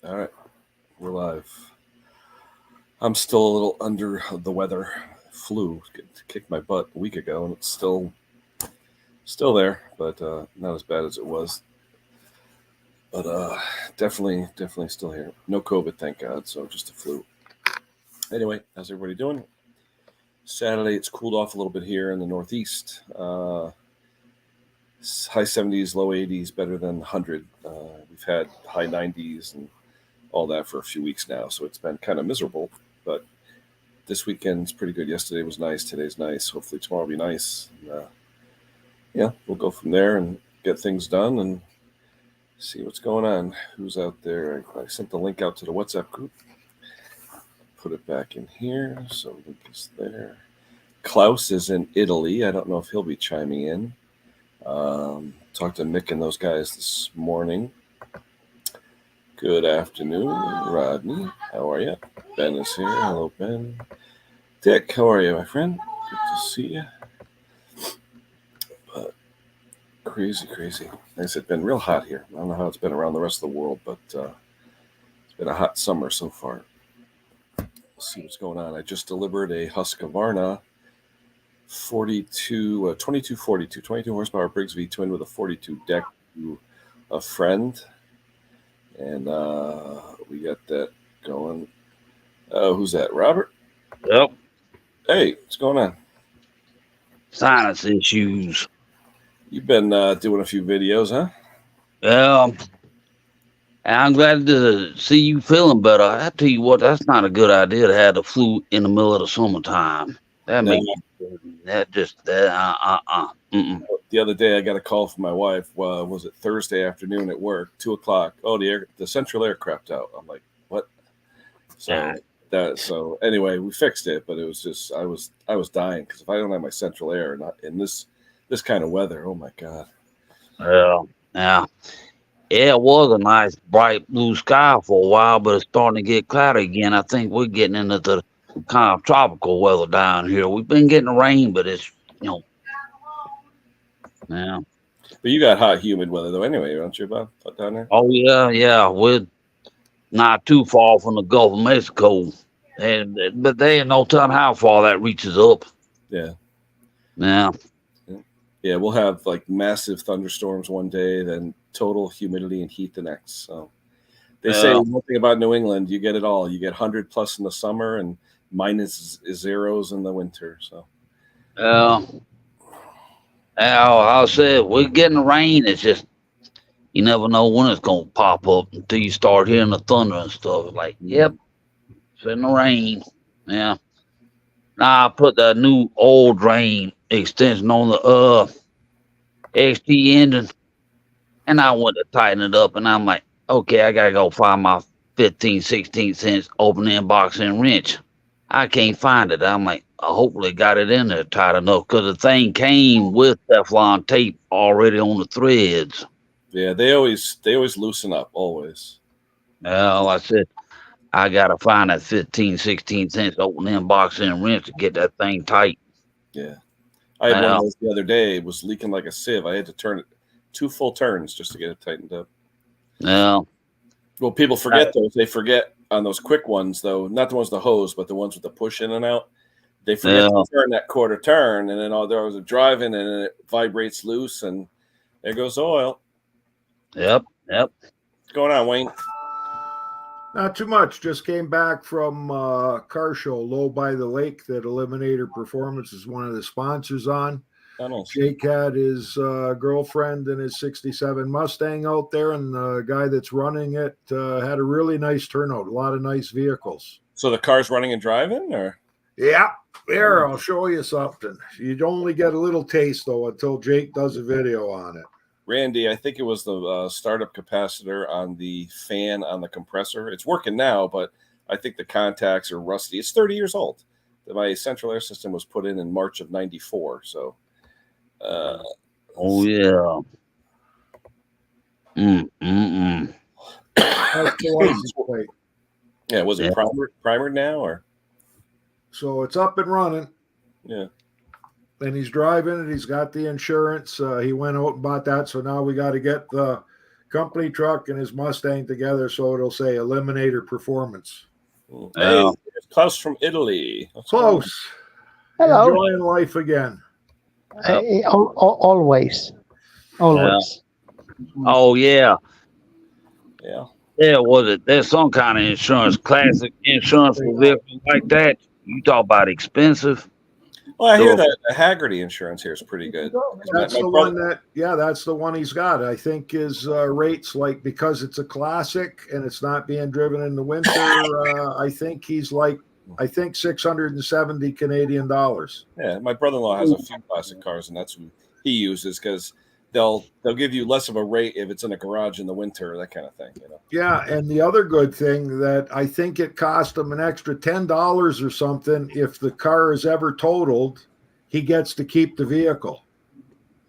All right, we're live. I'm still a little under the weather. Flu kicked my butt a week ago, and it's still there, but not as bad as it was. But definitely still here. No COVID, thank God. So just a flu. Anyway, how's everybody doing? Saturday, it's cooled off a little bit here in the Northeast. High 70s, low 80s, better than 100. We've had high 90s and all that for a few weeks now, so it's been kind of miserable. But this weekend's pretty good. Yesterday was nice. Today's nice. Hopefully tomorrow will be nice. And, we'll go from there and get things done and see what's going on. Who's out there? I sent the link out to the WhatsApp group. Put it back in here. So link is there. Klaus is in Italy. I don't know if he'll be chiming in. Talked to Mick and those guys this morning. Good afternoon, Rodney. How are you? Ben is here. Hello, Ben. Dick, how are you, my friend? Good to see you. But crazy. Like I said, it's been real hot here. I don't know how it's been around the rest of the world, but it's been a hot summer so far. We'll see what's going on. I just delivered a Husqvarna 22 horsepower Briggs V twin with a 42 deck to a friend. And we got that going. Who's that? Robert? Yep. Hey, what's going on? Sinus issues. You've been doing a few videos, huh? Yeah. I'm glad to see you feeling better. I tell you what, that's not a good idea to have the flu in the middle of the summertime. That No. makes The other day, I got a call from my wife. Was it Thursday afternoon at work, 2:00? Oh, the central air crapped out. I'm like, what? So anyway, we fixed it, but it was just I was dying because if I don't have my central air, not in this kind of weather, oh my God. Yeah, it was a nice bright blue sky for a while, but it's starting to get cloudy again. I think we're getting into the kind of tropical weather down here. We've been getting rain, but it's yeah. But you got hot, humid weather though, anyway, don't you, Bob? Down there? Oh yeah. We're not too far from the Gulf of Mexico, but there ain't no telling how far that reaches up. Yeah. Yeah, we'll have like massive thunderstorms one day, then total humidity and heat the next. So they say one thing about New England, you get it all. You get 100 plus in the summer and minus zeros in the winter. So I said we're getting rain. It's just you never know when it's gonna pop up until you start hearing the thunder and stuff. Like, yep, it's in the rain. Yeah. Now I put the new old drain extension on the XT engine, and I went to tighten it up, and I'm like, okay, I gotta go find my 15/16 open end box and wrench. I can't find it. I'm like, I hopefully got it in there tight enough because the thing came with Teflon tape already on the threads. Yeah, they always loosen up, always. Well, I said, I got to find that 15/16 open end box and wrench to get that thing tight. Yeah. I had one of those the other day. It was leaking like a sieve. I had to turn it 2 full turns just to get it tightened up. Yeah. Well, people forget those. They forget on those quick ones, though, not the ones with the hose, but the ones with the push in and out. They forget to turn that quarter turn, and then there was a driving, and it vibrates loose, and there goes the oil. Yep. What's going on, Wayne? Not too much. Just came back from car show, Low by the Lake, that Eliminator Performance is one of the sponsors on. Oh, nice. Jake had his girlfriend and his 67 Mustang out there, and the guy that's running it had a really nice turnout, a lot of nice vehicles. So the car's running and driving, or? Yeah. There, I'll show you something. You'd only get a little taste, though, until Jake does a video on it. Randy, I think it was the startup capacitor on the fan on the compressor. It's working now, but I think the contacts are rusty. It's 30 years old. My central air system was put in March of '94. So, oh yeah. Yeah, was it primered now, or? So it's up and running. Yeah. And he's driving it. He's got the insurance. He went out and bought that. So now we got to get the company truck and his Mustang together, so it'll say Eliminator Performance. Hey, it's Klaus from Italy. Close. Hello. Enjoying life again. Always. Oh yeah. Yeah. Yeah, was it? There's some kind of insurance, classic insurance for vehicles like that. You talk about expensive. Well, I hear that the Haggerty insurance here is pretty good. That's the one that's the one he's got. I think his rates, like, because it's a classic and it's not being driven in the winter, I think he's like, 670 Canadian dollars. Yeah, my brother-in-law has a few classic cars, and that's who he uses because they'll give you less of a rate if it's in a garage in the winter, that kind of thing. Yeah, and the other good thing that I think it cost him an extra $10 or something if the car is ever totaled, he gets to keep the vehicle.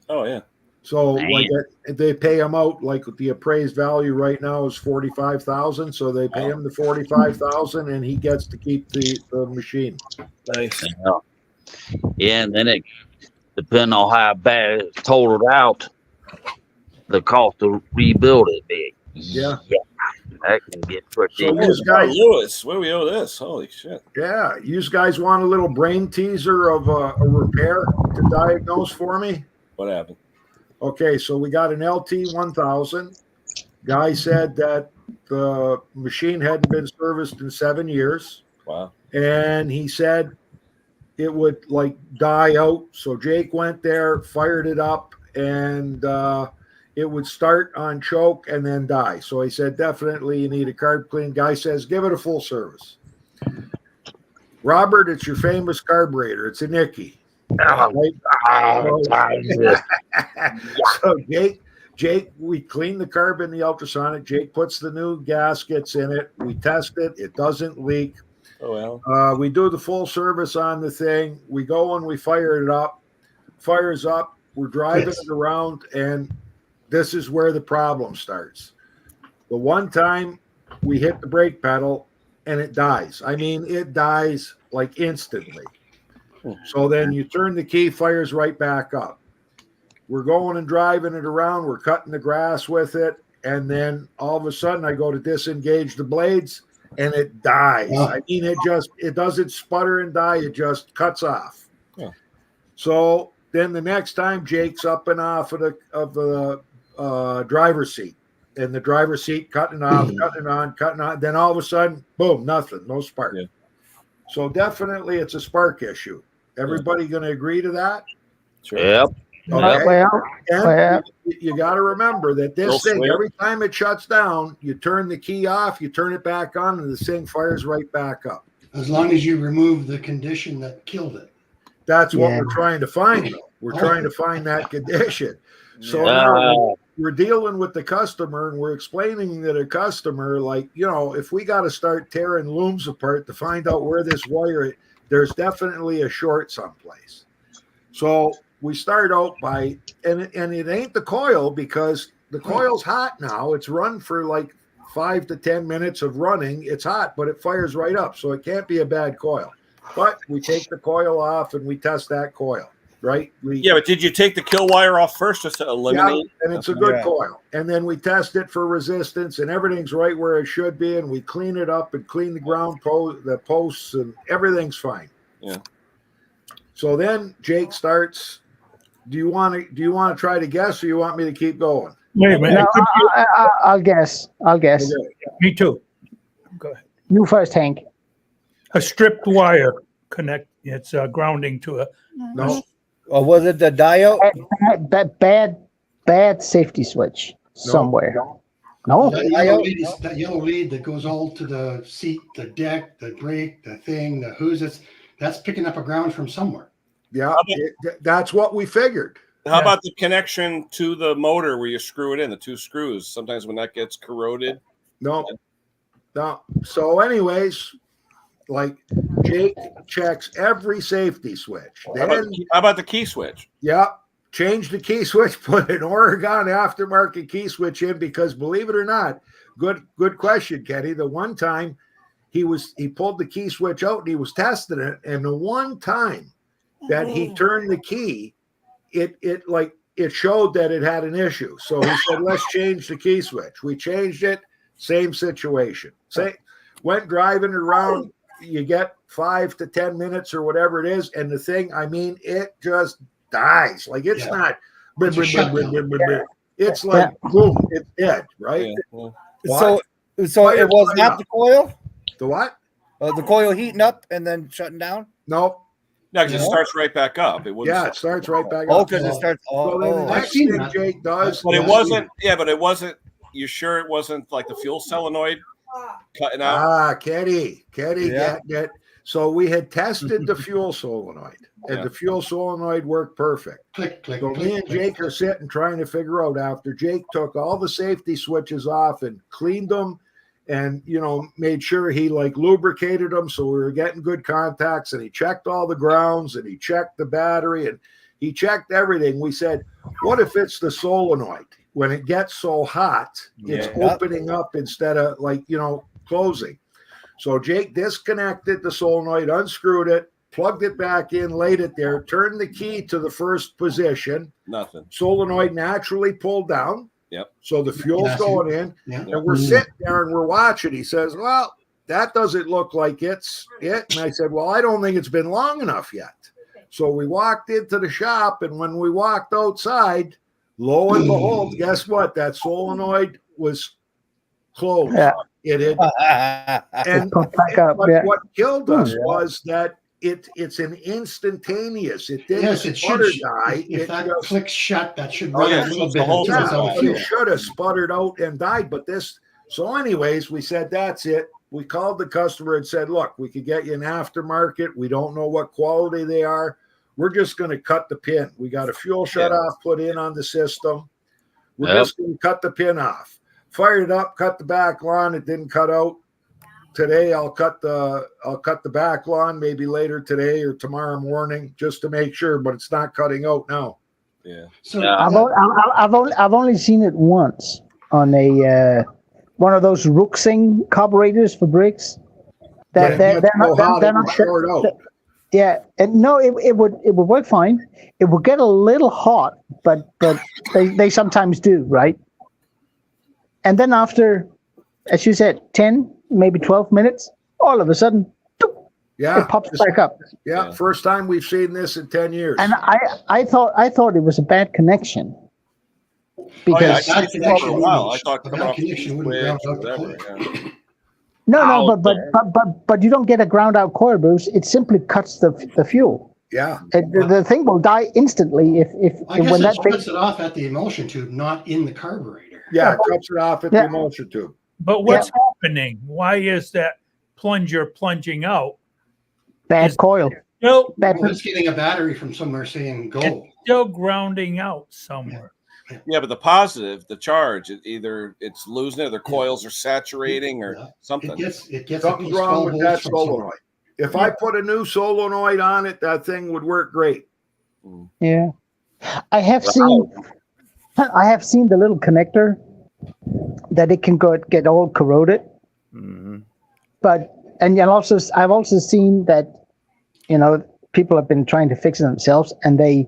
Oh yeah. So like they pay him out, like the appraised value right now is $45,000. So they pay him the $45,000 and he gets to keep the machine. Nice. Yeah, and then it depending on how bad it's totaled out, the cost to rebuild it big. Yeah. That can get pretty. So you guys, Lewis, what do we owe this? Holy shit. Yeah, you guys want a little brain teaser of a repair to diagnose for me? What happened? Okay, so we got an LT 1000. Guy said that the machine hadn't been serviced in 7 years. Wow. And he said it would like die out. So Jake went there, fired it up, and it would start on choke and then die. So he said, definitely you need a carb clean. Guy says, give it a full service. Robert, it's your famous carburetor. It's a Nicky. So Jake, we clean the carb in the ultrasonic. Jake puts the new gaskets in it. We test it. It doesn't leak. Oh well. We do the full service on the thing. We go and we fire it up. Fires up. We're driving it around, and this is where the problem starts. The one time we hit the brake pedal and it dies. I mean, it dies like instantly. So then you turn the key, fires right back up. We're going and driving it around. We're cutting the grass with it. And then all of a sudden I go to disengage the blades and it dies. I mean, it doesn't sputter and die. It just cuts off. Yeah. So then the next time Jake's up and off of the driver's seat, and the driver's seat cutting off, cutting on. Then all of a sudden, boom, nothing, no spark. Yeah. So definitely it's a spark issue. Everybody going to agree to that? Sure. Yep. Okay. Well, you got to remember that this thing, every time it shuts down, you turn the key off, you turn it back on, and the thing fires right back up. As long as you remove the condition that killed it. That's what we're trying to find, though. We're trying to find that condition. So now we're dealing with the customer, and we're explaining to the customer, like, if we got to start tearing looms apart to find out where this wire, there's definitely a short someplace. So we start out by, and it ain't the coil, because the coil's hot now. It's run for like 5 to 10 minutes of running. It's hot, but it fires right up. So it can't be a bad coil. But we take the coil off and we test that coil. Right? But did you take the kill wire off first just to eliminate? Yeah, and it's a good coil. And then we test it for resistance, and everything's right where it should be, and we clean it up and clean the ground the posts, and everything's fine. Yeah. So then Jake starts. Do you want to try to guess, or you want me to keep going? Wait a minute. No, I'll guess. Okay. Me too. Go ahead. You first, Hank. A stripped wire connect. It's grounding to a. No. Or was it the diode? Bad safety switch somewhere. No. That yellow lead that goes all to the seat, the deck, the brake, the thing, the who's that's picking up a ground from somewhere. Yeah, that's what we figured. How about the connection to the motor where you screw it in, the 2 screws? Sometimes when that gets corroded. No. So anyways, like Jake checks every safety switch. Then, how about the key switch? Yeah, change the key switch, put an Oregon aftermarket key switch in, because believe it or not, good question, Kenny. The one time he pulled the key switch out and he was testing it, and the one time that he turned the key, it like it showed that it had an issue. So he said, let's change the key switch. We changed it. Same situation. Went driving around. You get 5 to 10 minutes or whatever it is. And the thing, I mean, it just dies. Like it's not. It's like, boom, it's dead, right? Yeah. So it was not the coil? The what? The coil heating up and then shutting down? No. No, because it starts right back up. It Yeah, it starts right back Oh, up. because it starts. So then the next thing Jake does, But it wasn't. Yeah, but it wasn't. You sure it wasn't like the fuel solenoid cutting out? Kenny, Yeah. get. So we had tested the fuel solenoid, and the fuel solenoid worked perfect. Click, click, So click, me and click. Jake are sitting trying to figure out after Jake took all the safety switches off and cleaned them and, made sure he like lubricated them. So we were getting good contacts, and he checked all the grounds and he checked the battery and he checked everything. We said, what if it's the solenoid? When it gets so hot, it's opening up instead of closing. So Jake disconnected the solenoid, unscrewed it, plugged it back in, laid it there, turned the key to the first position. Nothing. Solenoid naturally pulled down. Yep. So the fuel's going in. Yeah. And we're sitting there and we're watching. He says, well, that doesn't look like it's it. And I said, well, I don't think it's been long enough yet. So we walked into the shop, and when we walked outside, lo and behold, guess what? That solenoid was closed. Yeah. It had, and Put back up, but yeah. what killed us was that it's an instantaneous. It didn't Yes, it should. sputter die. If It that just, clicks shut, that should Oh, run yeah, a little it's the bit whole until it's time. out of it fuel. should have sputtered out and died. But this, so anyways, we said that's it. We called the customer and said, look, we could get you an aftermarket. We don't know what quality they are. We're just going to cut the pin. We got a fuel shut off put in on the system. We're just going to cut the pin off. Fired it up, cut the back lawn. It didn't cut out. Today I'll cut the back lawn maybe later today or tomorrow morning just to make sure, but it's not cutting out now. Yeah. So I've only seen it once on a one of those Ruxing carburetors for brakes. They're not short out. Yeah, and no, it would work fine. It would get a little hot, but they sometimes do, right? And then after, as you said, 10, maybe 12 minutes, all of a sudden, it pops back up. Yeah, first time we've seen this in 10 years. And I thought it was a bad connection. Because I thought for a while. I thought that connection wouldn't ground out the coil. whatever. no, but you don't get a ground out coil, Bruce. It simply cuts the fuel. Yeah. The thing will die instantly if I guess when it that thing. splits it off at the emulsion tube, not in the carburetor. Yeah, it cuts it off at the emulsion tube. But what's happening? Why is that plunger plunging out? Bad coil. Still, Bad. Well, it's getting a battery from somewhere saying go. it's still grounding out somewhere. Yeah, but the positive, the charge, either it's losing it, or the coils are saturating, or something. It gets a Something's piece wrong 12 with volts that from somewhere. solenoid. If I put a new solenoid on it, that thing would work great. Yeah, I have seen the little connector that it can get all corroded. But I've also seen that people have been trying to fix it themselves, and they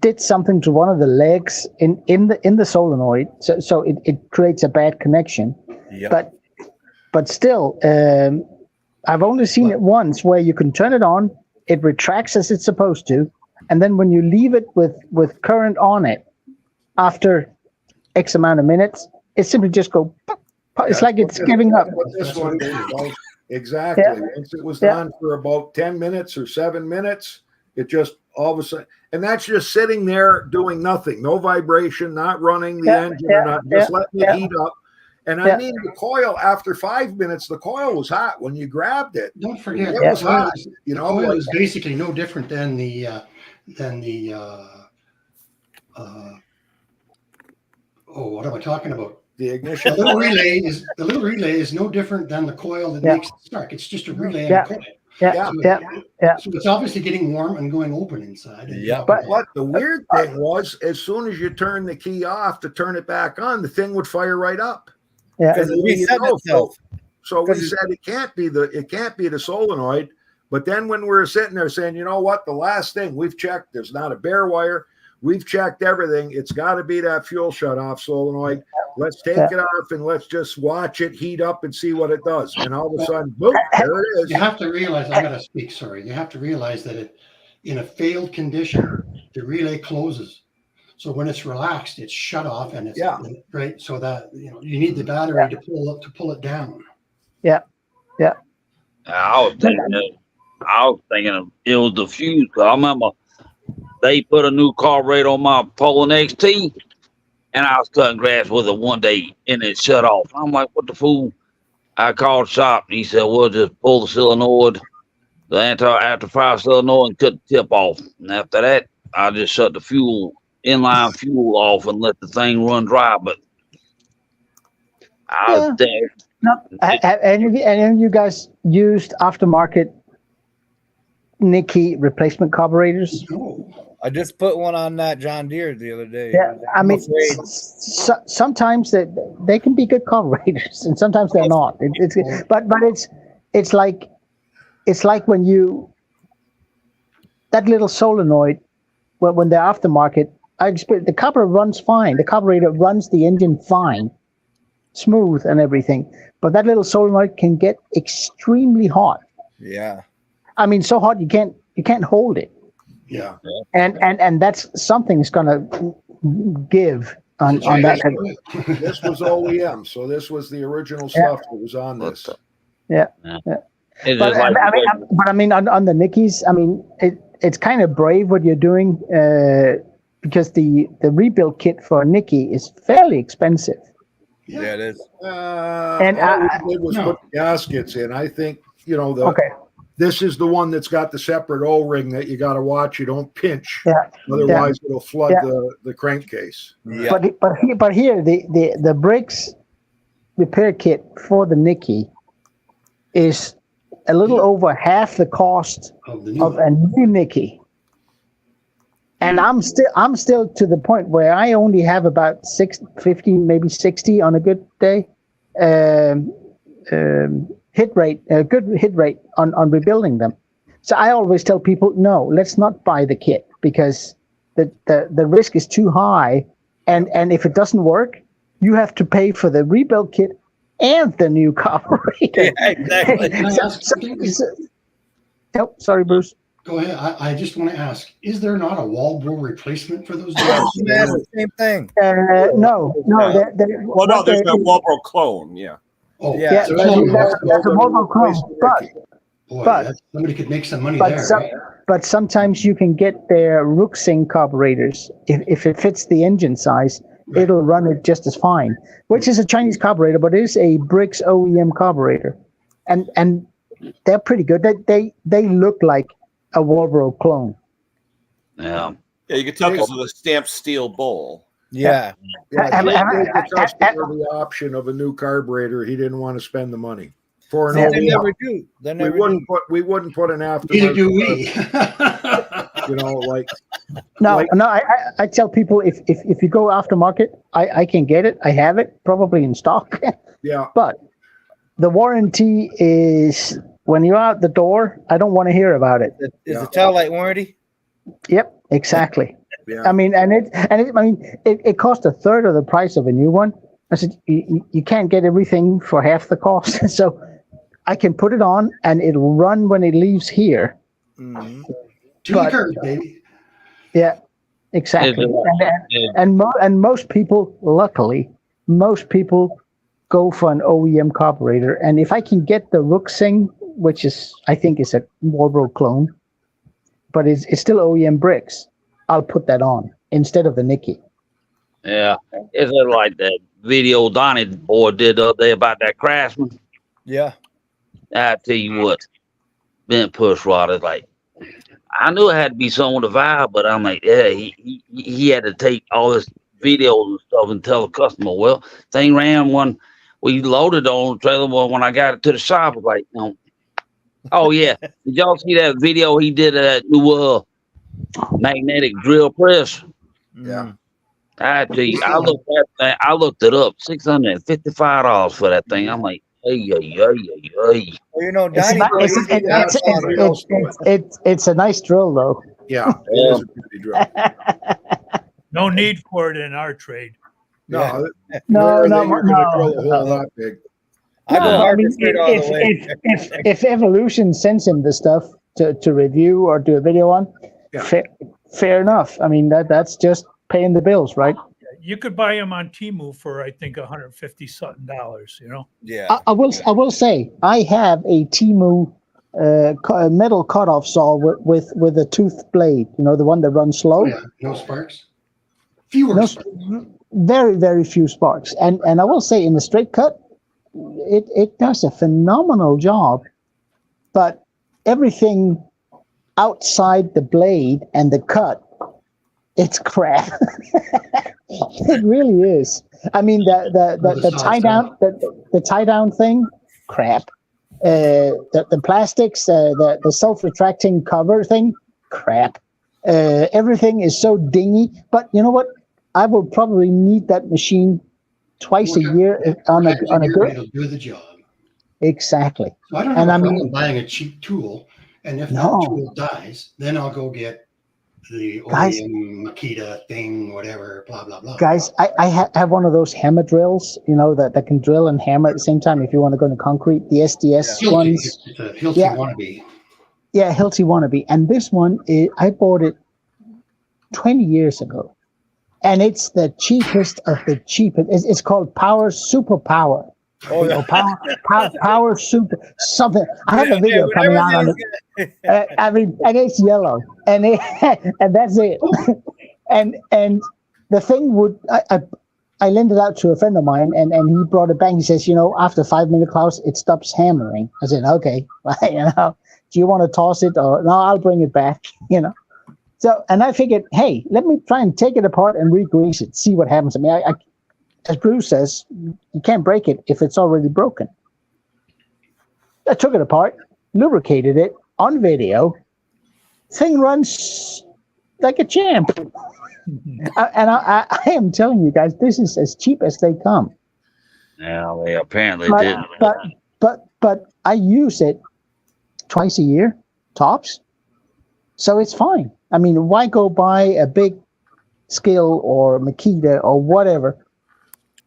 did something to one of the legs in the solenoid, so it creates a bad connection. Yep. But still, I've only seen it once where you can turn it on, it retracts as it's supposed to, and then when you leave it with current on it, after X amount of minutes, it simply just go. It's like it's giving up. What this one is, right? Exactly. Yeah. Once it was Yeah. on for about 10 minutes or 7 minutes, it just all of a sudden, and that's just sitting there doing nothing, no vibration, not running the engine or not, just letting it heat up. And I mean, the coil, after 5 minutes, the coil was hot. When you grabbed it, Don't forget, it was hot. the coil is basically no different than the what am I talking about? The ignition. The little relay is no different than the coil that makes it start. It's just a relay and a coil. So it's obviously getting warm and going open inside. But what the weird thing was, as soon as you turn the key off to turn it back on, the thing would fire right up. Yeah. And then Reset itself. So we said it can't be the solenoid. But then when we were sitting there saying, you know what, the last thing we've checked, there's not a bare wire. We've checked everything. It's got to be that fuel shut-off solenoid. Let's take it off and let's just watch it heat up and see what it does. And all of a sudden, boom, there it is. You have to realize, I got to speak, sorry. You have to realize that in a failed condition, the relay closes. So when it's relaxed, it's shut off and it's right. So that you need the battery to pull it down. I was thinking it was the fuse. I remember they put a new carburetor on my Poland XT, and I was cutting grass with it one day, and it shut off. I'm like, what the fool? I called the shop, and he said, well, just pull the solenoid, the anti-fire solenoid, and cut the tip off. And after that, I just shut the inline fuel off and let the thing run dry. But I was there. Any of you guys used aftermarket Nicky replacement carburetors? No. I just put one on that John Deere the other day. Yeah, I mean, sometimes they can be good carburetors, and sometimes they're not. But it's like when that little solenoid, when they're aftermarket, the carburetor runs fine. The carburetor runs the engine fine, smooth and everything. But that little solenoid can get extremely hot. Yeah. I mean, so hot you can't hold it. Yeah. And that's something's gonna give on that. This was OEM, so this was the original stuff that was on this. Yeah. But I mean, on the Nickies, I mean, it's kind of brave what you're doing because the rebuild kit for a Nicky is fairly expensive. Yeah, it is. And it was put gaskets in. I think this is the one that's got the separate O-ring that you got to watch. You don't pinch, otherwise it'll flood the crankcase. Yeah. But here the brakes repair kit for the Nicky is a little over half the cost of a new Nicky. And I'm still to the point where I only have about 50, maybe 60 on a good day. Hit rate, a good hit rate on rebuilding them. So I always tell people, no, let's not buy the kit because the risk is too high. And if it doesn't work, you have to pay for the rebuild kit and the new carburetor. Yeah, exactly. Sorry, Bruce. Go ahead. I just want to ask, is there not a wall bore replacement for those? That's the same thing. No. Well, no, there's no Walbro clone. Yeah. Oh, yeah. So that's a Walbro clone. But somebody could make some money there. Right? But sometimes you can get their Ruxing carburetors. If it fits the engine size, it'll run it just as fine. Which is a Chinese carburetor, but it is a Brix OEM carburetor, and they're pretty good. They look like a Walbro clone. Yeah. Yeah, you can tell because of the stamped steel bowl. Yeah. They gave the customer the option of a new carburetor. He didn't want to spend the money for an They never do. We wouldn't put an aftermarket. Neither do we. I tell people if you go aftermarket, I can get it. I have it probably in stock. Yeah. But the warranty is when you're out the door, I don't want to hear about it. Is the tail light warranty? Yep, exactly. Yeah. I mean, it cost a third of the price of a new one. I said you can't get everything for half the cost, so I can put it on and it'll run when it leaves here. Mm-hmm. To the curb, baby. Yeah, exactly. And most people, luckily, go for an OEM carburetor. And if I can get the Ruxing, which I think is a Walbro clone, but it's still OEM Brix, I'll put that on instead of the Nicky. Yeah, it's like that video Donnie boy did the other day about that Craftsman. Yeah. I tell you what, bent push rod is like, I knew it had to be someone with a vibe, but I'm like, yeah, he had to take all this videos and stuff and tell the customer, well, thing ran when we loaded on the trailer. Well, when I got it to the shop, I was like, oh yeah, did y'all see that video he did of that new magnetic drill press? Yeah. I tell you, I looked it up, $655 for that thing. I'm like, hey. Well, Donnie, it's a nice drill though. Yeah, it is a beauty drill. No need for it in our trade. No, No, where no, you're going to drill a no. hole that big. I go No, I hard mean, to straight all the way. if Evolution sends him the stuff to review or do a video on, Yeah. fair enough. I mean, that's just paying the bills, right? You could buy them on Temu for I think $150 something. You know. Yeah. I will say I have a Temu metal cutoff saw with a toothed blade. You know, the one that runs slow. Oh, yeah. No sparks. Fewer No, sparks. very, very few sparks. And I will say in the straight cut, it does a phenomenal job. But everything outside the blade and the cut, it's crap. It really is. I mean, the tie down the tie down thing, crap. The plastics, the self retracting cover thing, crap. Everything is so dingy. But you know what? I will probably need that machine twice a year on a good. It'll do the job. Exactly. So I don't have a problem buying a cheap tool, and if that tool dies, then I'll go get the OEM Makita thing, whatever, blah blah blah. Guys, I have one of those hammer drills, you know, that can drill and hammer at the same time if you want to go into concrete. The SDS ones. It's a Hilti wannabe. Yeah, Hilti wannabe. And this one, I bought it 20 years ago. And it's the cheapest of the cheapest. It's called Power Super Power. Oh, you know, power Super something. I have a video coming out on it. I mean, and it's yellow, and and that's it. and the thing would I lent it out to a friend of mine, and he brought it back. He says, you know, after 5 minutes, Klaus, it stops hammering. I said, okay, you know, do you want to toss it or no? I'll bring it back. You know. So, and I figured, hey, let me try and take it apart and re-grease it, see what happens. I mean, I as Bruce says, you can't break it if it's already broken. I took it apart, lubricated it on video. Thing runs like a champ. I am telling you guys, this is as cheap as they come. Yeah, they apparently did. But I use it twice a year, tops. So it's fine. I mean, why go buy a big Skill or Makita or whatever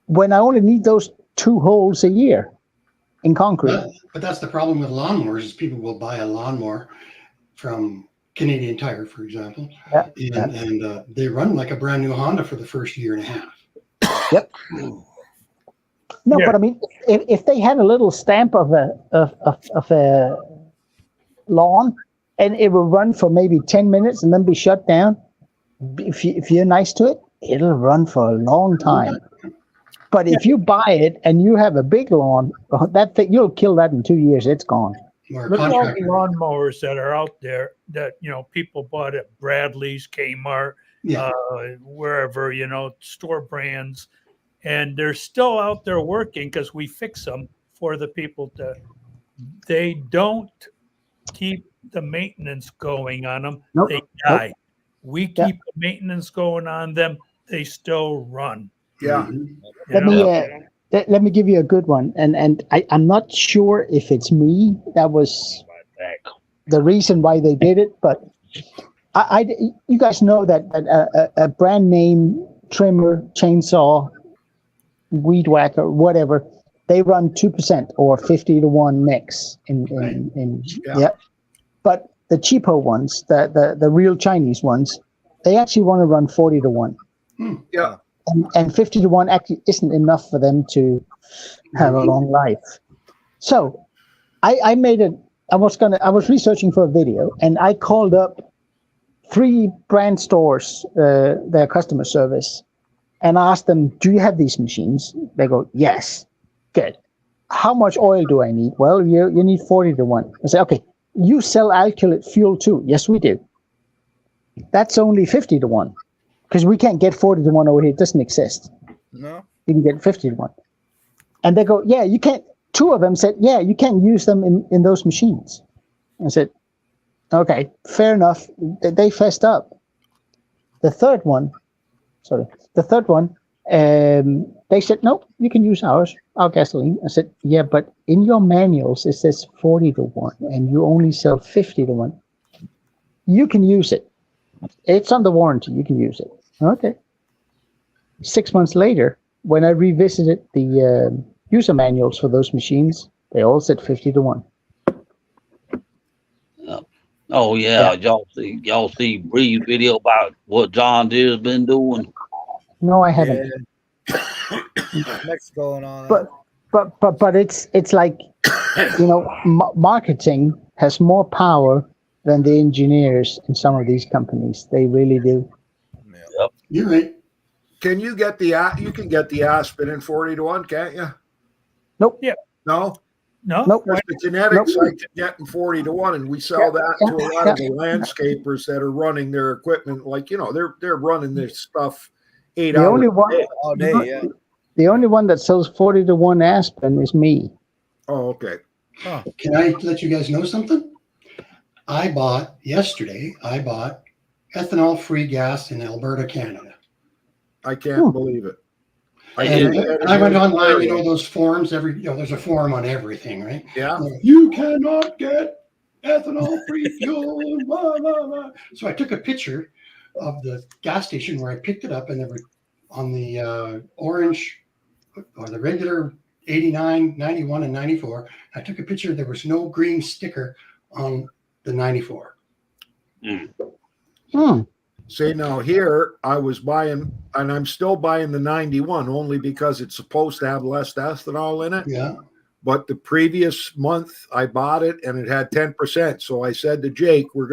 when I only need those 2 holes a year in concrete? But that's the problem with lawnmowers is people will buy a lawnmower from Canadian Tire, for example, and they run like a brand new Honda for the first year and a half. Yep. No, but I mean, if they had a little stamp of a lawn, and it will run for maybe 10 minutes and then be shut down, if you're nice to it, it'll run for a long time. But if you buy it and you have a big lawn, that thing, you'll kill that in 2 years. It's gone. Look at all the lawnmowers that are out there that, you know, people bought at Bradley's, Kmart, wherever, you know, store brands. And they're still out there working because we fix them for the people they don't keep the maintenance going on them. Nope. They die. We keep the maintenance going on them. They still run. Yeah. Let me give you a good one. And I'm not sure if it's me that was the reason why they did it, but you guys know that a brand name trimmer, chainsaw, weed whacker, whatever, they run 2% or 50-to-1 mix But the cheapo ones, the real Chinese ones, they actually want to run 40-to-1. Yeah. And 50-to-1 actually isn't enough for them to have a long life. So I was researching for a video, and I called up 3 brand stores, their customer service, and asked them, do you have these machines? They go, yes. Good. How much oil do I need? Well, you need 40-to-1. I say, okay, you sell alkylate fuel too? Yes, we do. That's only 50-to-1 because we can't get 40-to-1 over here. It doesn't exist. No. You can get 50-to-1. And they go, yeah, you can't. 2 of them said, yeah, you can't use them in those machines. I said, okay, fair enough. They fessed up. The third one, they said, nope, you can use our gasoline. I said, yeah, but in your manuals, it says 40-to-1 and you only sell 50-to-1. You can use it. It's under warranty. You can use it. Okay. 6 months later, when I revisited the user manuals for those machines, they all said 50 to 1. Oh yeah, y'all see Bree's video about what John Deere's been doing? No, I haven't. Mexico and all that. But it's like, marketing has more power than the engineers in some of these companies. They really do. Yep. You're right. Can you get the Aspen in 40 to 1, can't you? Nope. Yeah. No? Nope. Because the genetics I can get in 40 to 1, and we sell that to a lot of the landscapers that are running their equipment, like, they're running this stuff 8 The hours only a one, day. All day, yeah. the only one that sells 40 to 1 Aspen is me. Oh, okay. Can I let you guys know something? Yesterday I bought ethanol-free gas in Alberta, Canada. I can't believe it. I went online, those forums, there's a forum on everything, right? Yeah. You cannot get ethanol-free fuel, blah, blah, blah. So I took a picture of the gas station where I picked it up, and they were on the orange or the regular 89, 91, and 94. I took a picture. There was no green sticker on the 94. See, now here I was buying, and I'm still buying the 91 only because it's supposed to have less ethanol in it. Yeah. But the previous month I bought it and it had 10%. So I said to Jake, we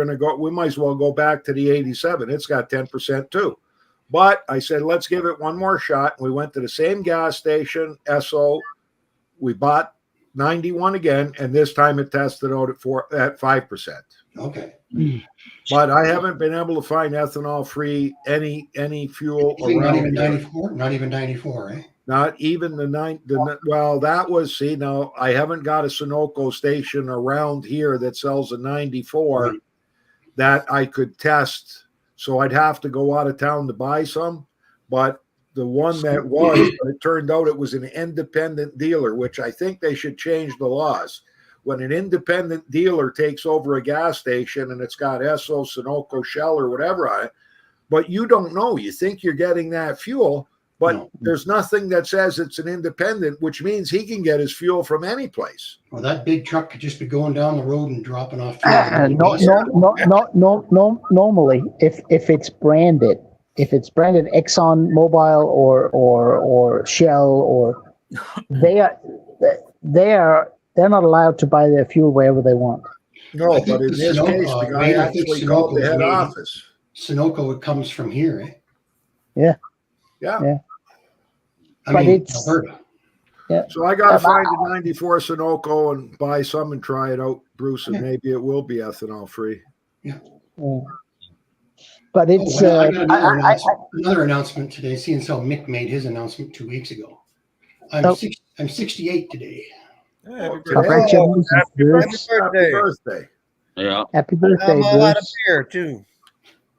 might as well go back to the 87. It's got 10% too. But I said, let's give it one more shot. We went to the same gas station, Esso. We bought 91 again, and this time it tested out at 5%. Okay. But I haven't been able to find ethanol-free any fuel Not around even here. 94. Not even 94, eh? Not even that was, see, now I haven't got a Sunoco station around here that sells a 94 that I could test. So I'd have to go out of town to buy some. But the one that it turned out it was an independent dealer, which I think they should change the laws. When an independent dealer takes over a gas station and it's got Esso, Sunoco, Shell, or whatever on it, but you don't know. You think you're getting that fuel, but there's nothing that says it's an independent, which means he can get his fuel from any place. Well, that big truck could just be going down the road and dropping off fuel. Normally, if it's branded Exxon Mobil or Shell, or they're not allowed to buy their fuel wherever they want. No, but in this case, the guy actually called the head office. Sunoco comes from here, eh? Yeah. Alberta. Yeah. So I got to find a 94 Sunoco and buy some and try it out, Bruce, and maybe it will be ethanol free. Yeah. But it's I got another announcement today. Seeing how Mick made his announcement 2 weeks ago. I'm 68 today. Happy congratulations, Bruce. Happy birthday. Yeah. Happy birthday, I'm all out of Bruce. beer too.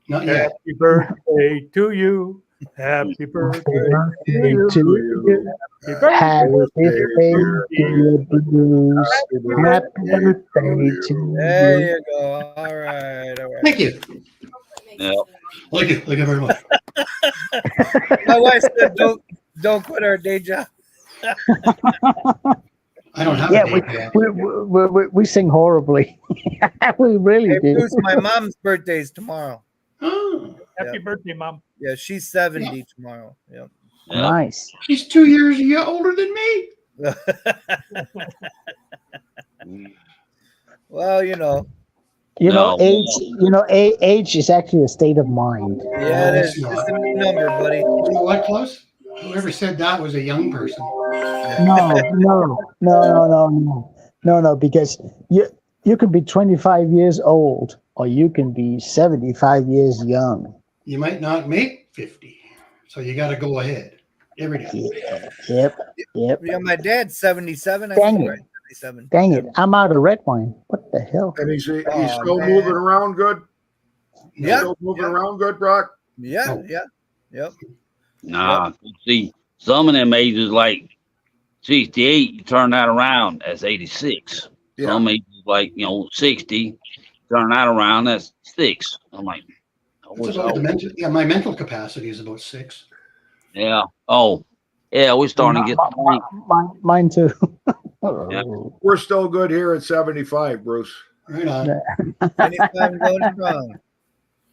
Not yet. Happy birthday to you. Happy birthday to you. Happy birthday to you, Bruce. Happy birthday to you. There you go. All right. Thank you. Yeah. Thank you very much. My wife said, "Don't quit our day job." I don't have Yeah, a day we sing horribly. We really Hey, do. Bruce, my mom's birthday is tomorrow. Oh, Happy birthday, Mom. Yeah, she's 70 tomorrow. Yep. Nice. she's 2 years older than me. Well, Age is actually a state of mind. Yeah, it is. It's a new number, buddy. You know what, Klaus? Whoever said that was a young person. No, because you can be 25 years old or you can be 75 years young. You might not make 50, so you got to go ahead every day. Yep. Yeah, my dad's 77. Dang it. Right? 77. Dang it, I'm out of red wine. What the hell? And he's still man. moving around good? Yeah. Still moving around good, Brock? Yeah. Yep. Nah, see, some of them ages like 68, you turn that around, that's 86. Yeah. Some ages like 60, turn that around, that's 6. I'm like, My mental capacity is about 6. Yeah. Oh, yeah. We're starting to get the rain. Mine too. Yeah. We're still good here at 75, Bruce. Right on. Anytime going strong.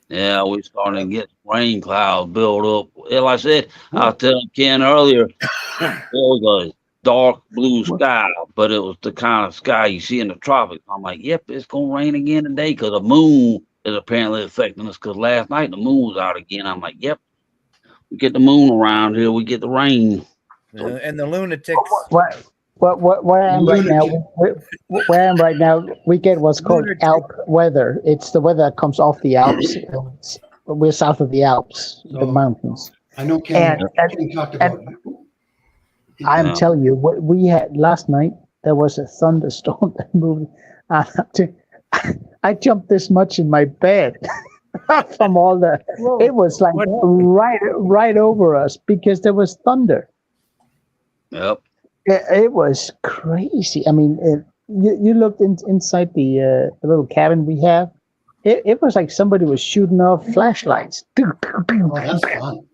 Yeah, we're starting to get rain clouds build up. Yeah, like I said, I was telling Ken earlier, it was a dark blue sky, but it was the kind of sky you see in the tropics. I'm like, yep, it's gonna rain again today because the moon is apparently affecting us. Because last night the moon was out again. I'm like, yep, we get the moon around here, we get the rain. And the lunatics. Where I am right now, where I am right now, we get what's called Alp weather. It's the weather that comes off the Alps. We're south of the Alps, the mountains. I know Ken, And- talked about it. I'm telling you, what we had last night, there was a thunderstorm that moved. I jumped this much in my bed from all the. It was like right over us because there was thunder. Yep. It was crazy. I mean, you looked inside the little cabin we have. It was like somebody was shooting off flashlights. Oh, that's fun.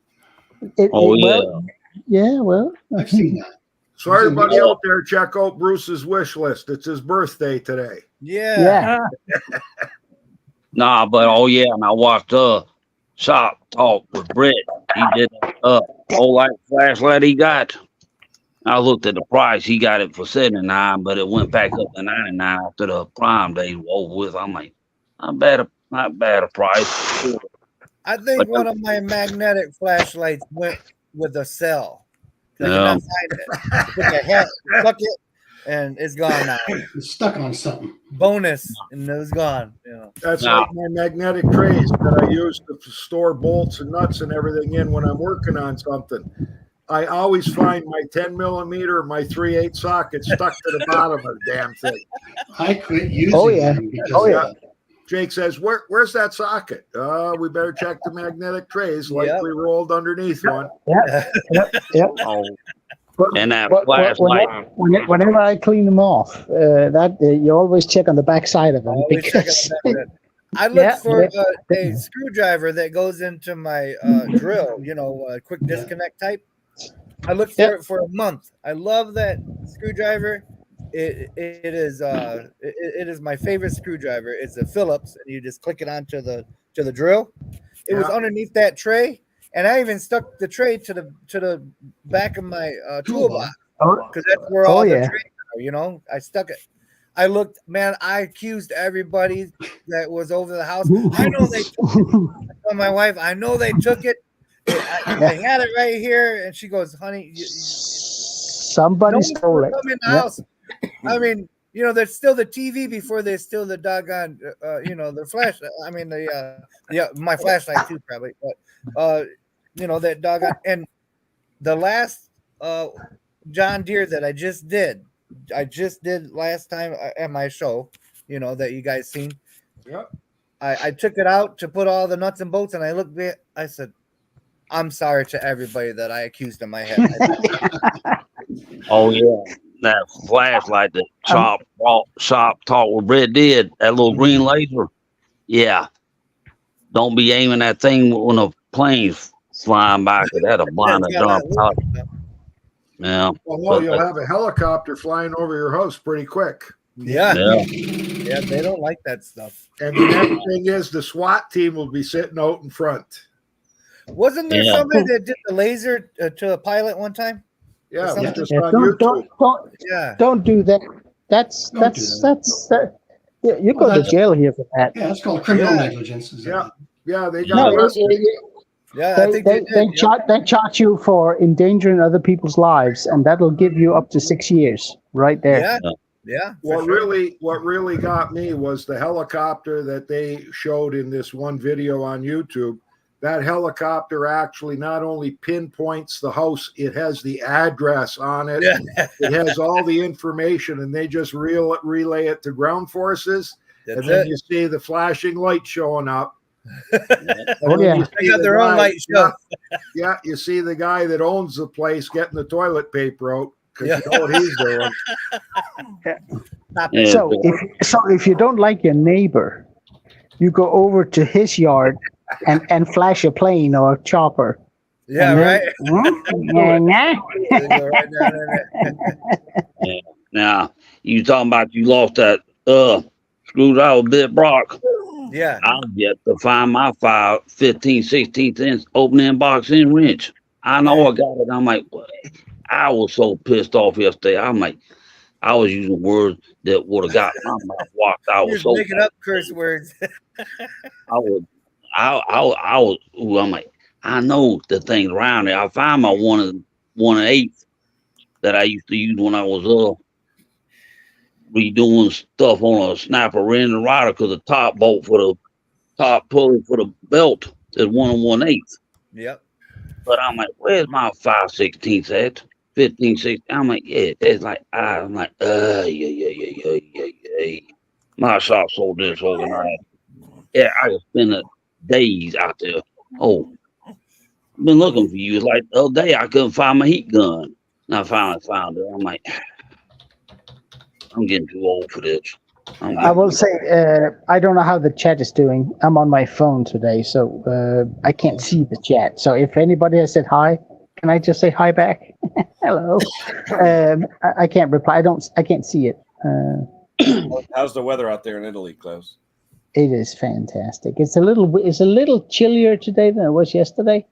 Well, I've seen that. So everybody out there, check out Bruce's wish list. It's his birthday today. Yeah. Nah, but and I watched Shop Talk with Brett. He did whole light flashlight he got. I looked at the price. He got it for $79, but it went back up to $99 after the Prime Day was over with. I'm like, not bad a price. I think one of my magnetic flashlights went with a cell. I cannot find it. Put the head, stuck it, and it's gone now. It's stuck on something. Bonus, and it was gone. Yeah. That's like my magnetic trays that I use to store bolts and nuts and everything in when I'm working on something. I always find my 10 millimeter, my 3/8 socket stuck to the bottom of the damn thing. I quit using them because Jake says, "Where's that socket? We better check the magnetic trays. Likely rolled underneath one." Yep. Oh, and that flashlight. Whenever I clean them off, you always check on the back side of them because I look for a screwdriver that goes into my drill. Quick disconnect type. I looked for it for a month. I love that screwdriver. It is my favorite screwdriver. It's a Phillips, and you just click it onto the drill. It was underneath that tray, and I even stuck the tray to the back of my toolbox because that's where all the trays are. I stuck it. I looked, man. I accused everybody that was over the house. I know they took it. I told my wife, I know they took it. I had it right here, and she goes, "Honey, somebody stole it." Come in the house. I mean, there's still the TV before they steal the doggone, the flash. I mean, my flashlight too, probably. But that doggone and the last John Deere that I just did last time at my show. That you guys seen. Yep. I took it out to put all the nuts and bolts, and I looked at. I said, I'm sorry to everybody that I accused in my head. Oh yeah, that flashlight that Shop Talk with Brett did, that little green laser. Yeah, don't be aiming that thing when a plane's flying by, because that'll blind the darn out. Yeah. Well, no, you'll have a helicopter flying over your house pretty quick. Yeah, they don't like that stuff. And the next thing is the SWAT team will be sitting out in front. Wasn't there somebody that did the laser to a pilot one time? Yeah, it was just on YouTube. Don't do that. That's you go to jail here for that. Yeah, that's called criminal negligence. Yeah, they got arrested. They charge you for endangering other people's lives, and that'll give you up to 6 years right there. Yeah. What really got me was the helicopter that they showed in this one video on YouTube. That helicopter actually not only pinpoints the house, it has the address on it. Yeah. It has all the information, and they just relay it to ground forces. And then you see the flashing light showing up. They got their own light show. Yeah, you see the guy that owns the place getting the toilet paper out, because you know what he's doing. So if you don't like your neighbor, you go over to his yard and flash a plane or a chopper Yeah, And right. then, They go right down in there. Now, you talking about you lost that screwdriver bit, Brock. Yeah. I've yet to find my 15, 16th opening box in wrench. I know I got it. I'm like, what? I was so pissed off yesterday. I'm like, I was using words that would have got my mouth walked. I You're was just so making up curse words. I was I was ooh, I'm like, I know the things around there. I found my 1/8 that I used to use when I was redoing stuff on a snapper ring and rider because the top bolt for the top pulley for the belt is 1/1/8. Yep. But I'm like, where's my 5/16 at? 15, 16. I'm like, yeah, it's like I'm like, yeah. My shop's so disorganized. Yeah, I just spend days out there. Oh, been looking for you. It's like the other day I couldn't find my heat gun. And I finally found it. I'm like, I'm getting too old for this. I will say, I don't know how the chat is doing. I'm on my phone today, so I can't see the chat. So if anybody has said hi, can I just say hi back? Hello. I can't reply. I can't see it. How's the weather out there in Italy, Klaus? It is fantastic. It's a little chillier today than it was yesterday.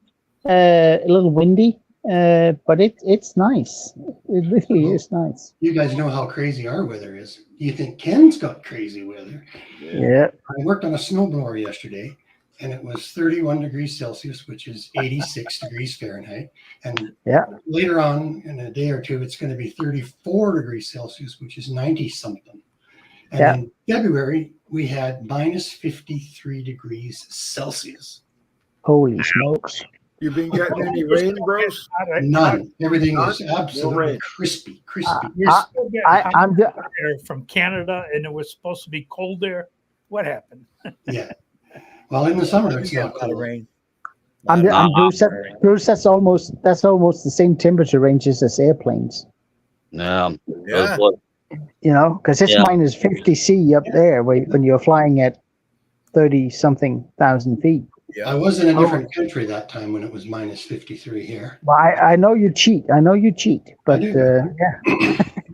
A little windy, but it's nice. It really is nice. You guys know how crazy our weather is. You think Ken's got crazy weather? Yeah. I worked on a snowblower yesterday, and it was 31 degrees Celsius, which is 86 degrees Fahrenheit. And later on in a day or two, it's going to be 34 degrees Celsius, which is 90 something. And in February, we had minus 53 degrees Celsius. Holy smokes. You been getting any rain, bros? None. Everything is absolutely crispy. You're still getting air from Canada, and it was supposed to be cold there. What happened? Yeah. Well, in the summer, it's Yeah, not a lot of cold. rain. I'm Bruce. That's almost the same temperature ranges as airplanes. Yeah. You know, because it's minus 50 C up there when you're flying at 30-something thousand feet. I was in a different country that time when it was minus 53 here. Well, I know you cheat. But yeah.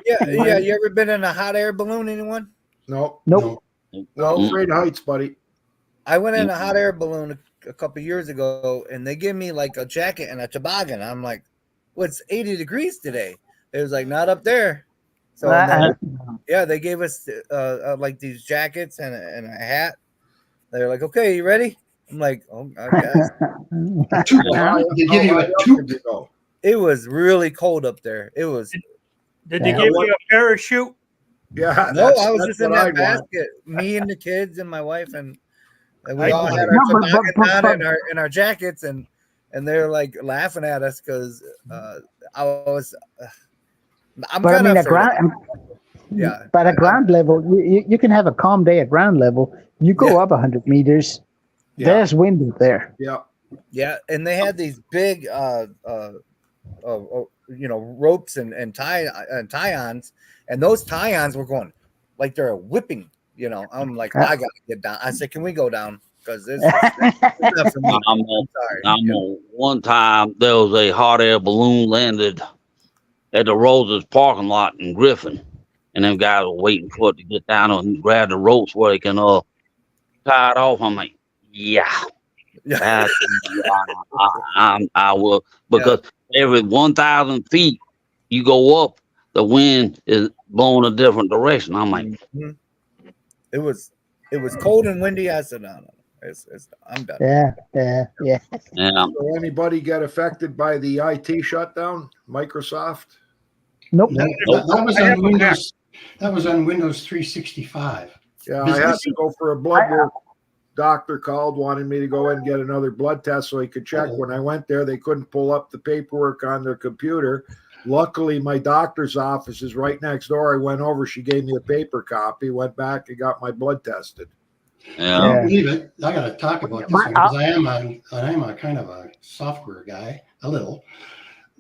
Yeah. You ever been in a hot air balloon? Anyone? Nope. Nope. No, afraid of heights, buddy. I went in a hot air balloon a couple years ago, and they give me like a jacket and a toboggan. I'm like, "What's 80 degrees today?" It was like, "Not up there." So they gave us like these jackets and a hat. They're like, "Okay, you ready?" I'm like, "Oh, I guess." They give you a tube. It was really cold up there. It was. Did they give you a parachute? Yeah. No, I was just in that basket. Me and the kids and my wife, and we all had our toboggan on and our jackets, and they're like laughing at us because I was. But I mean, at ground, But at ground level, you can have a calm day at ground level. You go up 100 meters, there's wind up there. Yeah, and they had these big, ropes and tie-ons, and those tie-ons were going like they're whipping. You know, I'm like, I gotta get down. I said, can we go down? Because this is not for me. I'm sorry. One time there was a hot air balloon landed at the Roses parking lot in Griffin, and them guys were waiting for it to get down and grab the ropes where they can tie it off. I'm like, I will, because every 1,000 feet you go up, the wind is blowing a different direction. I'm like, it was cold and windy. I said, no. I'm done. Yeah. So anybody get affected by the IT shutdown? Microsoft? Nope. That was on Windows. That was on Windows 365. Yeah, I had to go for a blood work. Doctor called, wanted me to go in and get another blood test so he could check. When I went there, they couldn't pull up the paperwork on their computer. Luckily, my doctor's office is right next door. I went over. She gave me a paper copy, went back and got my blood tested. I don't believe it. I got to talk about this one because I am a kind of a software guy, a little.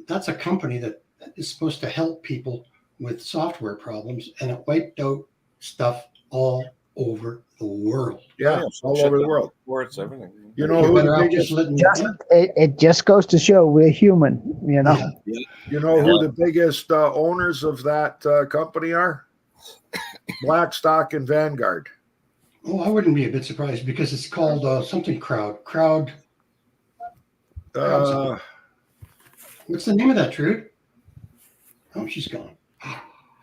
That's a company that is supposed to help people with software problems, and it wiped out stuff all over the world. Yeah, all over the world. Sports, everything. You know You're who better the off biggest, just letting It just goes to show we're human, you know. Yeah. you know who the biggest owners of that company are? Blackstock and Vanguard. Oh, I wouldn't be a bit surprised because it's called something crowd. What's the name of that, Trude? Oh, she's gone.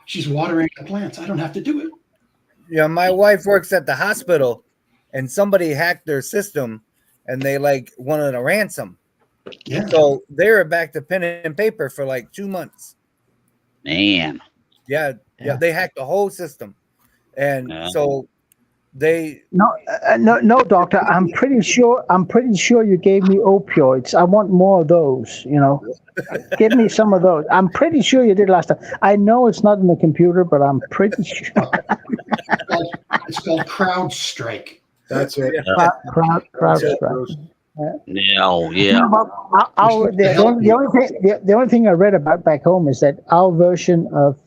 She's watering the plants. I don't have to do it. Yeah, my wife works at the hospital, and somebody hacked their system, and they like wanted a ransom. Yeah. So they were back to pen and paper for like 2 months. Man. Yeah, they hacked the whole system, and so they No, doctor. I'm pretty sure you gave me opioids. I want more of those. You know, give me some of those. I'm pretty sure you did last time. I know it's not in the computer, but I'm pretty sure. It's called CrowdStrike. That's it. Crowd strike. No, yeah. The only thing I read about back home is that our version of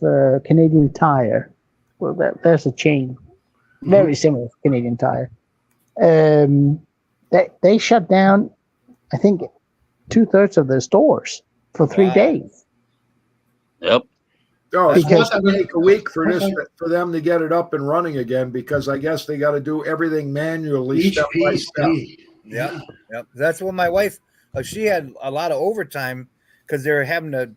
Canadian Tire, well, there's a chain very similar to Canadian Tire. They shut down, I think, 2/3 of their stores for 3 days. Yep. Oh, it's Because- supposed to take a week for them to get it up and running again, because I guess they got to do everything manually, Each step by step. piece. Yep. That's what my wife. She had a lot of overtime because they were having to,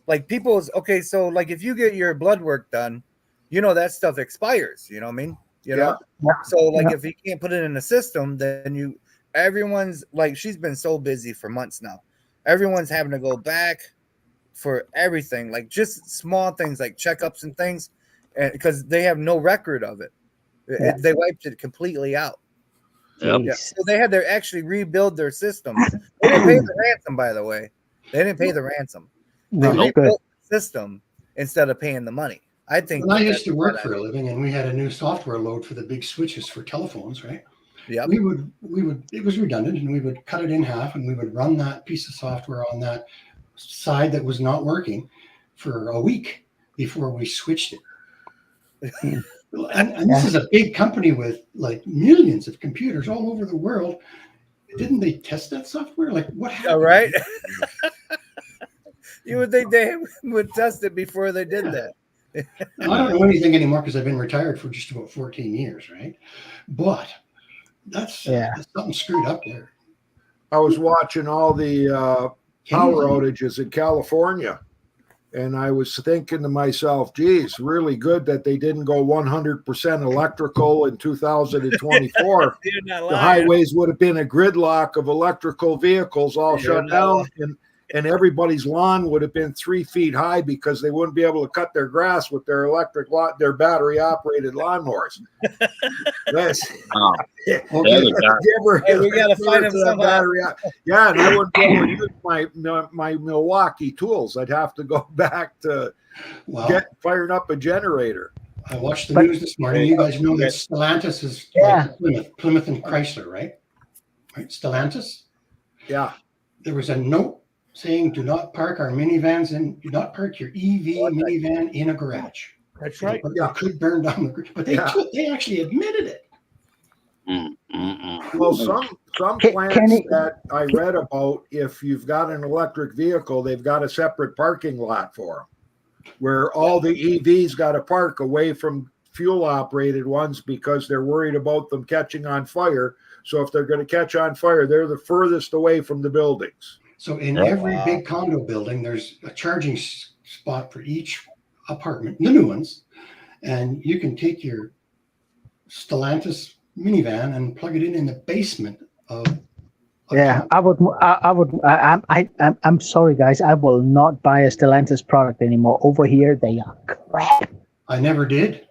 like, people's. Okay, so like if you get your blood work done, you know that stuff expires. You know what I mean? You know. Yeah. So like if you can't put it in the system, then everyone's like, she's been so busy for months now. Everyone's having to go back for everything, like just small things like checkups and things, and because they have no record of it. They wiped it completely out. Yep. Yeah, so they had to actually rebuild their system. They didn't pay the ransom, by the way. They didn't pay the ransom. They No, rebuilt the system instead of paying the money. I think. When I used to work for a living, and we had a new software load for the big switches for telephones, right? Yeah. We would. It was redundant, and we would cut it in half, and we would run that piece of software on that side that was not working for a week before we switched it. And this is a big company with like millions of computers all over the world. Didn't they test that software? Like, what happened? All right. You would think they would test it before they did that. I don't know anything anymore because I've been retired for just about 14 years, right? But that's something screwed up there. I was watching all the power outages in California, and I was thinking to myself, geez, really good that they didn't go 100% electrical in 2024. The highways would have been a gridlock of electrical vehicles all shut down, and everybody's lawn would have been 3 feet high because they wouldn't be able to cut their grass with their their battery operated lawnmowers. We got to find them somehow. Yeah, and I wouldn't be able to use my Milwaukee tools. I'd have to go back to get firing up a generator. I watched the news this morning. You guys know that Stellantis is like Plymouth and Chrysler, right? Right, Stellantis. Yeah. There was a note saying, "Do not park our minivans and do not park your EV minivan in a garage." That's right. But it could burn down the garage. But they actually admitted it. Well, some plants that I read about, if you've got an electric vehicle, they've got a separate parking lot for them, where all the EVs got to park away from fuel operated ones because they're worried about them catching on fire. So if they're going to catch on fire, they're the furthest away from the buildings. So in every big condo building, there's a charging spot for each apartment, the new ones, and you can take your Stellantis minivan and plug it in the basement of. I'm sorry, guys. I will not buy a Stellantis product anymore. Over here, they are crap. I never did.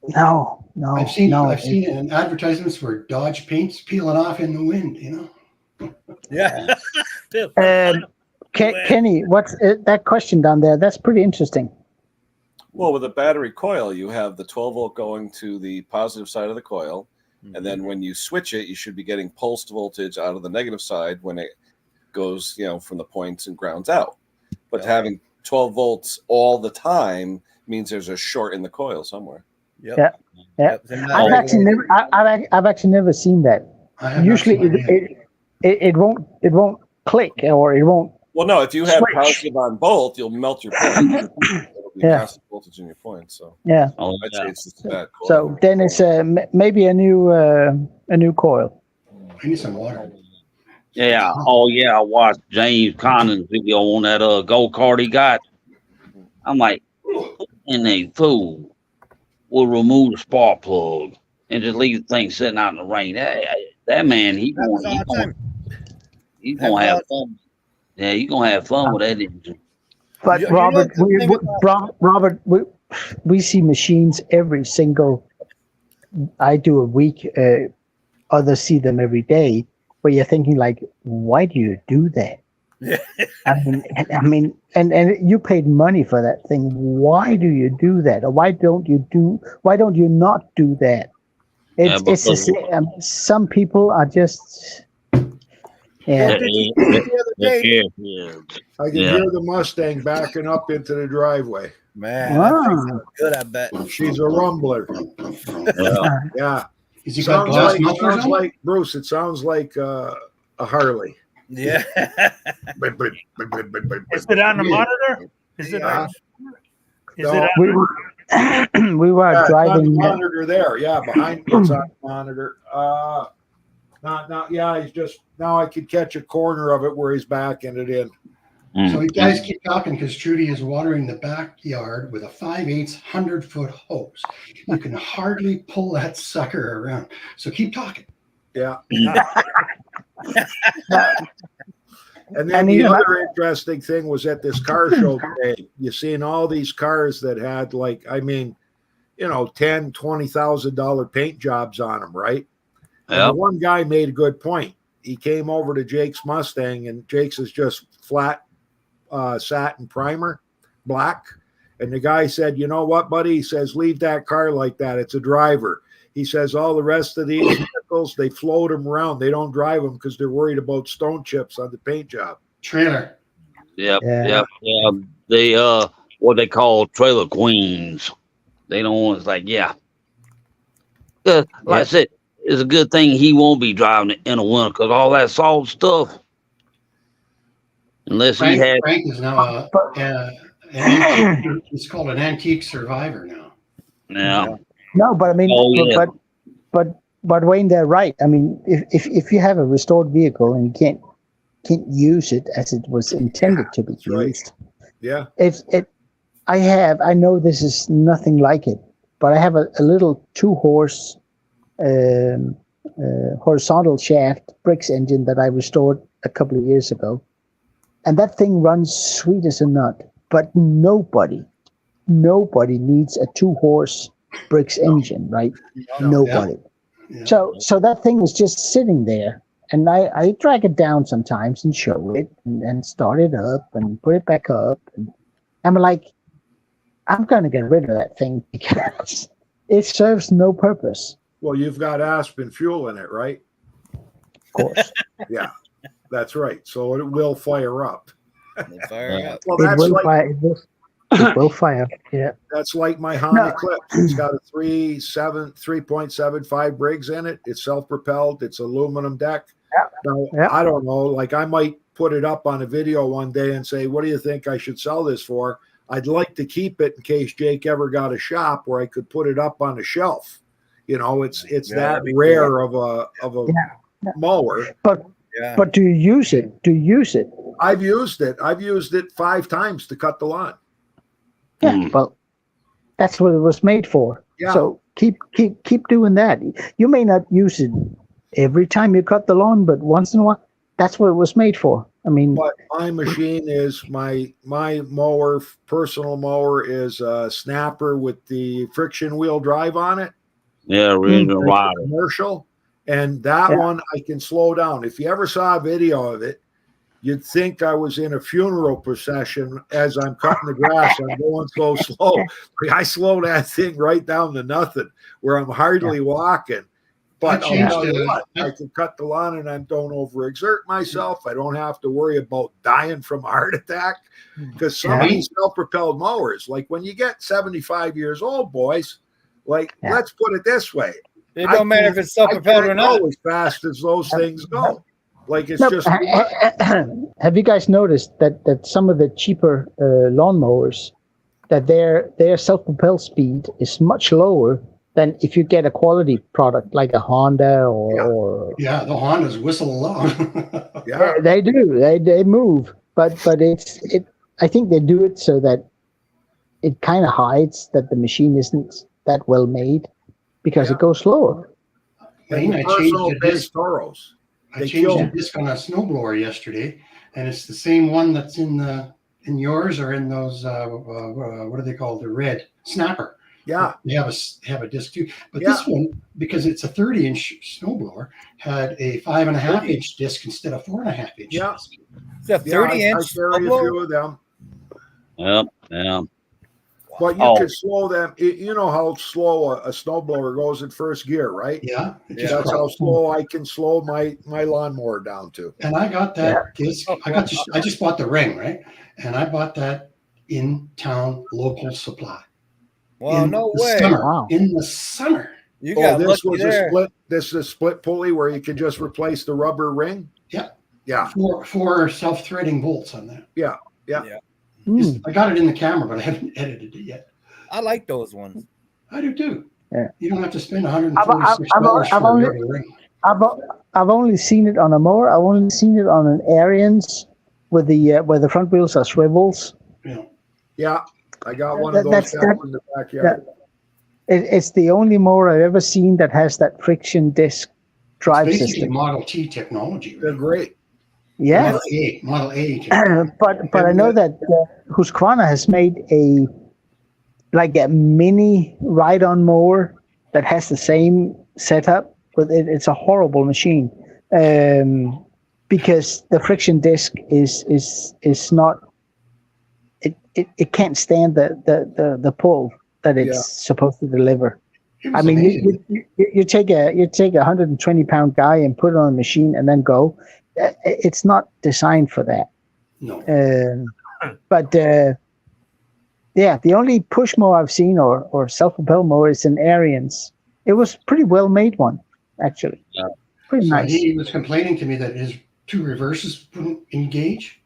No. I've seen in advertisements for Dodge paints peeling off in the wind. You know. Yeah. Kenny, what's that question down there? That's pretty interesting. Well, with a battery coil, you have the 12 volt going to the positive side of the coil. And then when you switch it, you should be getting pulsed voltage out of the negative side when it goes, from the points and grounds out. But having 12 volts all the time means there's a short in the coil somewhere. Yep. Yeah. Yeah. Yep. They're not I've actually regulated. never, I've actually never seen that. I have Usually, not seen it. it won't click or it won't. Well, no, if you have Switch. positive on both, you'll melt your point. It'll be Yeah. constant voltage in your point. So Yeah. Oh, I'd say yeah. it's just a bad coil. So then it's maybe a new coil. I need some water. Yeah. Oh, yeah. I watched James Connon's video on that go-kart he got. I'm like, who in a fool will remove the spark plug and just leave the thing sitting out in the rain? That man, he's Happens all the gonna time. have fun. Yeah, he's gonna have fun with that engine. But You know Robert, the thing Robert, we see machines every single. I do a week. Others see them every day. Where you're thinking like, why do you do that? Yeah. I mean, and you paid money for that thing. Why do you do that? Or why don't you not do that? It's the same. Some people are just. Yeah. What did you do the other day? I can Yeah. hear the Mustang backing up into the driveway. Man, Wow. that thing's good, I bet. She's a rumbler. Yeah. Yeah. Has he got Sounds glass like, mufflers sounds on? like Bruce. It sounds like a Harley. Yeah. Is it on the monitor? Is it Yeah. on? Is No. it on? We were we were Yeah, it's on the driving. monitor there. Yeah, behind it's on the monitor. Not. Yeah, he's just now. I could catch a corner of it where he's backing it in. So you guys keep talking because Trudy is watering the backyard with a 5/8 100-foot hose. You can hardly pull that sucker around. So keep talking. Yeah. And then And the you know- other interesting thing was at this car show today, you seen all these cars that had like, I mean, $10,000, $20,000 paint jobs on them, right? And Yeah. the one guy made a good point. He came over to Jake's Mustang, and Jake's is just flat satin primer, black. And the guy said, "You know what, buddy?" He says, "Leave that car like that. It's a driver." He says, "All the rest of these vehicles, they float them around. They don't drive them because they're worried about stone chips on the paint job." Trailer. Yep, Yeah. yep. They what they call trailer queens. They don't want. It's like, yeah. Like I said, it's a good thing he won't be driving it in the winter because all that salt stuff. Unless he had, Frank is now it's called an antique survivor now. yeah, No, but I mean, Oh, yeah. but Wayne, they're right. I mean, if you have a restored vehicle and you can't use it as it was intended to be right. used, Yeah. I know this is nothing like it, but I have a little 2-horse horizontal shaft Brix engine that I restored a couple of years ago, and that thing runs sweet as a nut. But nobody needs a 2-horse Brix engine, right? Nobody. Yeah. So that thing was just sitting there, and I drag it down sometimes and show it and start it up and put it back up. And I'm like, I'm going to get rid of that thing because it serves no purpose. Well, you've got Aspen fuel in it, right? Of course, Yeah, that's right. So it will fire up. Fire up. Well, it that's will like fire. It will fire. Yeah. that's like my Honda No. Eclipse. It's got a 3.75 Briggs in it. It's self-propelled. It's aluminum deck. Yeah. Now, Yeah. I don't know. Like I might put it up on a video one day and say, "What do you think I should sell this for?" I'd like to keep it in case Jake ever got a shop where I could put it up on a shelf. It's Yeah, that that'd be rare of a Yeah. mower. Yeah. But do you use it? Do you use it? I've used it. I've used it 5 times to cut the lawn. Yeah. Mm. Well, that's what it was made for. Yeah. So keep doing that. You may not use it every time you cut the lawn, but once in a while, that's what it was made for. I mean, But my machine is my mower, personal mower is a snapper with the friction wheel drive on it. yeah, Ranger It's a Rider. commercial, and that Yeah. one I can slow down. If you ever saw a video of it, you'd think I was in a funeral procession as I'm cutting the grass. I'm going so slow. I slow that thing right down to nothing, where I'm hardly walking. But I I'll changed tell you it. what, I can cut the lawn and I don't overexert myself. I don't have to worry about dying from a heart attack because some of Yeah. these self-propelled mowers, like when you get 75 years old, boys, Like, let's put it this way. It don't matter if it's self-propelled or not. Go as fast as those things go. Like, it's No, just. have you guys noticed that some of the cheaper lawnmowers, that their self-propelled speed is much lower than if you get a quality product like a Honda or the Hondas whistle along. Yeah, they do. They move, but it. I think they do it so that it kind of hides that the machine isn't that well made because it goes slower. Lane, I changed the disc. Toros. I changed the disc on a snowblower yesterday, and it's the same one that's in yours or in those what do they call the red snapper. Yeah, they have a disc too, but this one, because it's a 30-inch snowblower, had a 5.5-inch disc instead of 4.5-inch. Yeah, disc. It's a 30-inch. I carry a few of them. Yeah. But you can slow them. You know how slow a snowblower goes in first gear, right? Yeah. That's how slow I can slow my lawnmower down to. And I got that disc. I just bought the ring, right? And I bought that in town local supply. Well, no way. Wow. In the summer. You got this lucky was there. a split. This is a split pulley where you can just replace the rubber ring. Yeah. Four self-threading bolts on that. Yeah. I got it in the camera, but I haven't edited it yet. I like those ones. I do too. Yeah. You don't have to spend $146 I've for only- a rubber ring. I've only seen it on a mower. I've only seen it on an Ariens with the where the front wheels are swivels. Yeah. I got one of those That's- down in the backyard. It's the only mower I've ever seen that has that friction disc drive Basically system. Model T technology. They're great. Yeah, Model A. but I know that Husqvarna has made a mini ride-on mower that has the same setup, but it's a horrible machine because the friction disc is not. It can't stand the pull that it's supposed to deliver. I mean, you take a 120-pound guy and put it on a machine and then go. It's not designed for that. No. But the only push mower I've seen or self-propelled mower is an Ariens. It was pretty well made one, actually. Yeah. Pretty So nice. he was complaining to me that his two reverses wouldn't engage.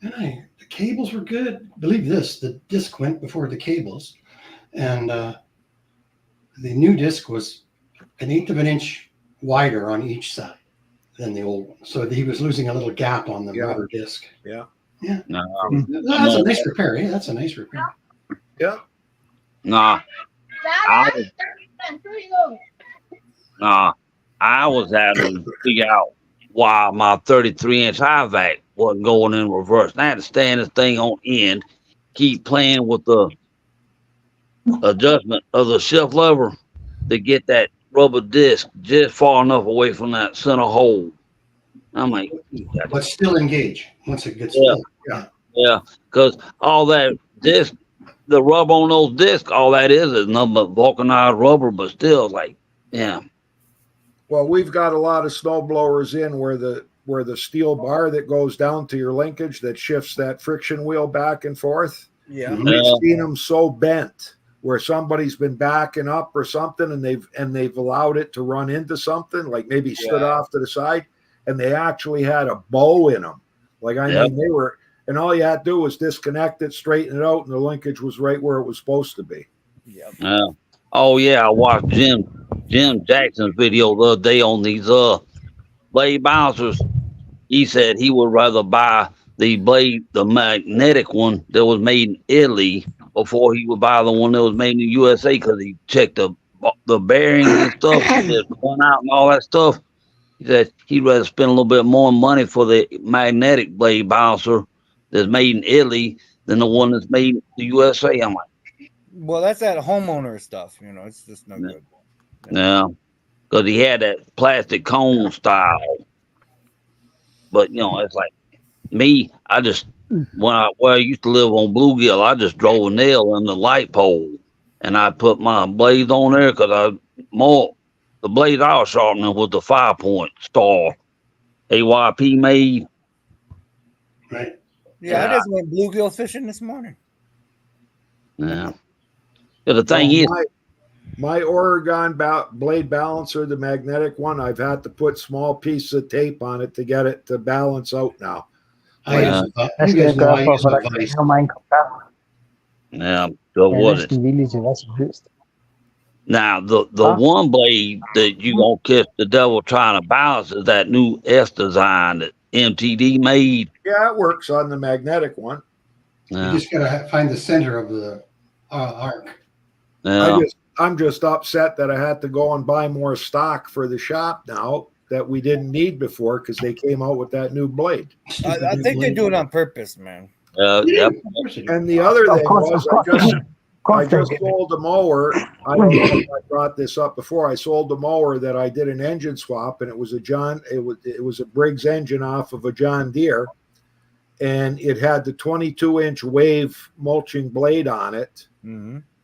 And the cables were good. Believe this, the disc went before the cables. And the new disc was 1/8 of an inch wider on each side than the old one. So he was losing a little gap on the rubber disc. No, That's a nice repair. Yeah, that's a nice repair. Yeah. Nah. I was having to figure out why my 33-inch high vac wasn't going in reverse. And I had to stand this thing on end, keep playing with the adjustment of the shift lever to get that rubber disc just far enough away from that center hole. I'm like, But still engage once it gets yeah, because all that disc, the rubber on those discs, all that is nothing but vulcanized rubber, but still, like, yeah. Well, we've got a lot of snow blowers in where the steel bar that goes down to your linkage that shifts that friction wheel back and forth. Yeah. Mhm. We've seen them so bent where somebody's been backing up or something and they've allowed it to run into something, like maybe stood off to the side, and they actually had a bow in them. Like, I mean, they were, and all you had to do was disconnect it, straighten it out, and the linkage was right where it was supposed to be. Oh yeah, I watched Jim Jackson's video the other day on these blade bouncers. He said he would rather buy the magnetic one that was made in Italy before he would buy the one that was made in the USA, because he checked the bearings and stuff, just going out and all that stuff. He said he'd rather spend a little bit more money for the magnetic blade bouncer that's made in Italy than the one that's made in the USA. I'm like, Well, that's that homeowner stuff. It's just no good. yeah, because he had that plastic cone style. But it's like me. I just where I used to live on Bluegill, I just drove a nail in the light pole, and I put my blades on there because the blade I was sharpening was the 5-point star AYP made. Right. Yeah, I just went bluegill fishing this morning. Yeah. The thing is, My Oregon blade balancer, the magnetic one, I've had to put small pieces of tape on it to get it to balance out now. I Yeah. use, you guys know I use a vice. Yeah, so Ja, what næsten villig til hvad som helst. now the Huh? one blade that you gonna catch the devil trying to balance is that new S design that MTD made. Yeah, it works on the magnetic one. You Yeah, just gotta find the center of the arc. yeah. I'm just upset that I had to go and buy more stock for the shop now that we didn't need before because they came out with that new blade. I think they do it on purpose, man. Yep. And the other thing was I Of course just sold a mower. I don't know if I brought this up before. I sold a mower that I did an engine swap, and it was a Briggs engine off of a John Deere, and it had the 22-inch wave mulching blade on it,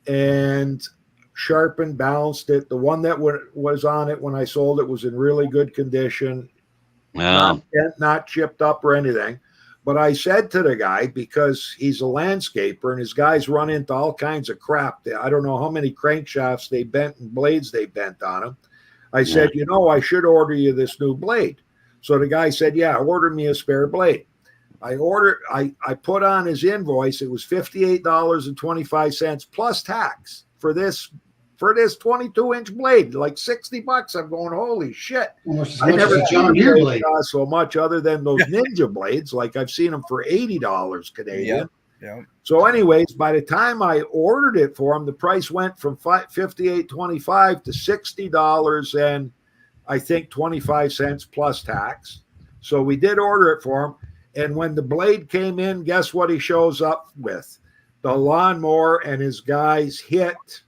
and sharpened, balanced it. The one that was on it when I sold it was in really good condition, Yeah. not chipped up or anything. But I said to the guy, because he's a landscaper and his guys run into all kinds of crap. I don't know how many crankshafts they bent and blades they bent on them. I said, I should order you this new blade. So the guy said, yeah, order me a spare blade. I put on his invoice, it was $58.25 plus tax for this 22-inch blade, like $60. I'm going, holy shit. I never John Deere blade cost so much other than those Ninja blades. Like I've seen them for $80 Canadian. Yeah. So anyways, by the time I ordered it for him, the price went from $58.25 to $60 and I think 25 cents plus tax. So we did order it for him. And when the blade came in, guess what he shows up with? The lawnmower, and his guys hit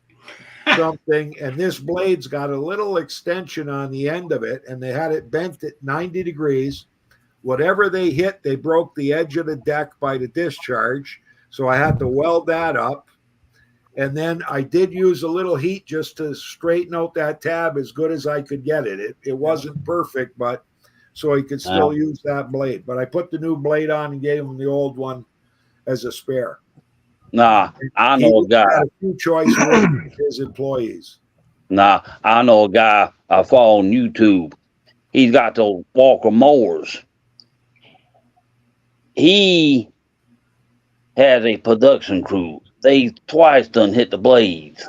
something, and this blade's got a little extension on the end of it, and they had it bent at 90 degrees. Whatever they hit, they broke the edge of the deck by the discharge. So I had to weld that up. And then I did use a little heat just to straighten out that tab as good as I could get it. It wasn't perfect, but so he could still use that blade. But I put the new blade on and gave him the old one as a spare. Nah, I know a guy. Had a few choices with his employees. Nah, I know a guy I follow on YouTube. He's got those Walker mowers. He has a production crew. They twice done hit the blades.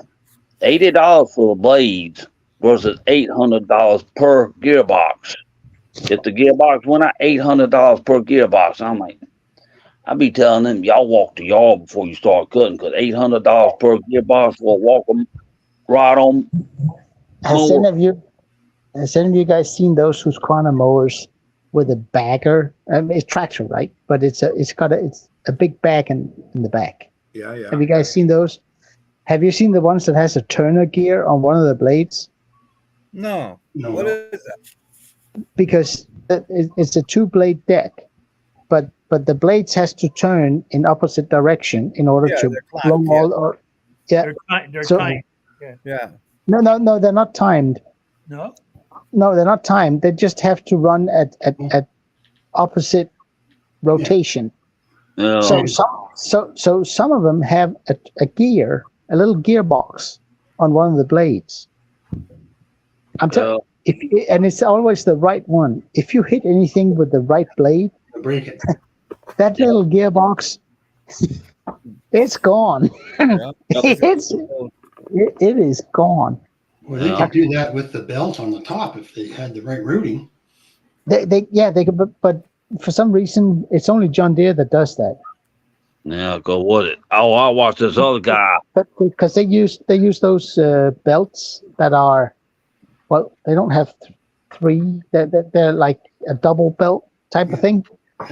$80 for the blades versus $800 per gearbox. If the gearbox went out, $800 per gearbox. I'm like, I be telling them, y'all walk the yard before you start cutting, because $800 per gearbox for a walker rod on. Has any of you guys seen those Husqvarna mowers with a bagger? I mean, it's traction, right? But it's a big bag in the back. Yeah. Have you guys seen those? Have you seen the ones that has a turner gear on one of the blades? No. What is that? Because it's a 2-blade deck, but the blades has to turn in opposite direction in order to blow all. They're timed. Yeah. No, they're not timed. No, they're not timed. They just have to run at opposite rotation. Yeah. So some of them have a little gearbox on one of the blades. I'm telling you, and it's always the right one. If you hit anything with the right blade, break it. That little gearbox, it's gone. It is gone. Well, they could do that with the belt on the top if they had the right routing. They could, but for some reason, it's only John Deere that does that. Yeah, go with it. Oh, I watched this other guy. But because they use those belts that are, well, they don't have three. They're like a double belt type of thing.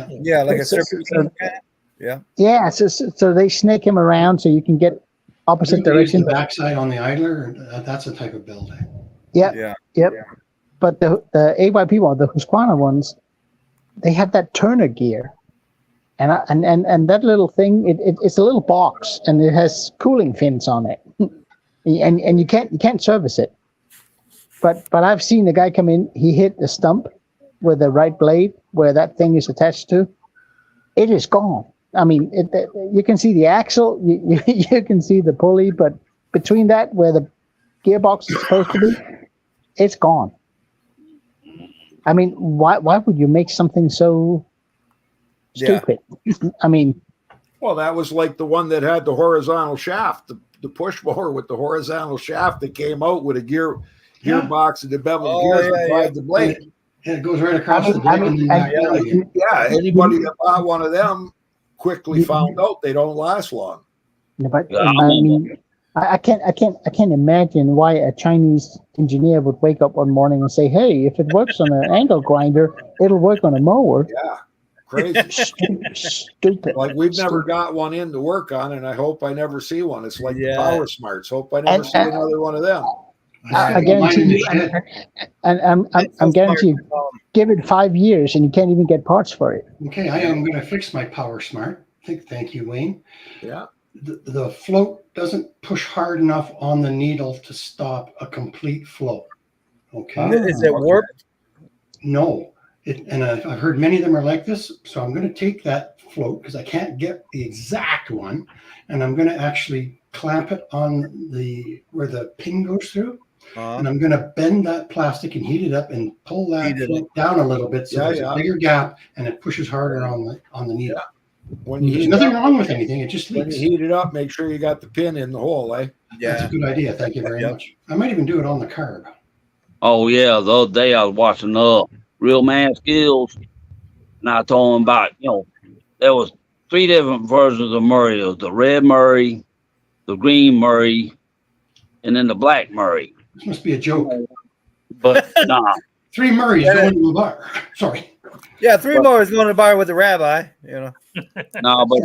Yeah, like a serpentine. Yeah, so they snake him around so you can get opposite direction. The backside on the idler, that's a type of belt. Yep. But the AYP one, the Husqvarna ones, they have that turner gear, and that little thing, it's a little box, and it has cooling fins on it, and you can't service it. But I've seen the guy come in, he hit the stump with the right blade where that thing is attached to. It is gone. I mean, you can see the axle, you can see the pulley, but between that where the gearbox is supposed to be, it's gone. I mean, why would you make something so stupid? I mean, Well, that was like the one that had the horizontal shaft, the push mower with the horizontal shaft that came out with a gearbox and the beveled gears to drive the blade. And it goes right across the I deck mean, and then back down again. Yeah, anybody that bought one of them quickly found out they don't last long. but I mean, I can't imagine why a Chinese engineer would wake up one morning and say, "Hey, if it works on an angle grinder, it'll work on a mower." Yeah, crazy. Stupid. Like we've never got one in to work on, and I hope I never see one. It's like the Power Smarts. Hope I never see another one of them. I guarantee you, and I'm guarantee you, give it 5 years and you can't even get parts for it. Okay, I am going to fix my Power Smart. Thank you, Wayne. Yeah. The float doesn't push hard enough on the needle to stop a complete flow. Okay. Is it warped? No. And I've heard many of them are like this. So I'm going to take that float because I can't get the exact one. And I'm going to actually clamp it on where the pin goes through. And I'm going to bend that plastic and heat it up and pull that float down a little bit so there's a bigger gap and it pushes harder on the needle. Yeah. There's nothing wrong with anything. It just leaks. When you heat it up, make sure you got the pin in the hole, eh? That's a good idea. Thank you very much. I might even do it on the carb. Oh yeah, the other day I was watching Real Man Skills, and I told him about, there was 3 different versions of Murray. It was the red Murray, the green Murray, and then the black Murray. This must be a joke. But nah. 3 Murrays going to a bar. Sorry. Yeah, 3 more is going to the bar with the rabbi, No, but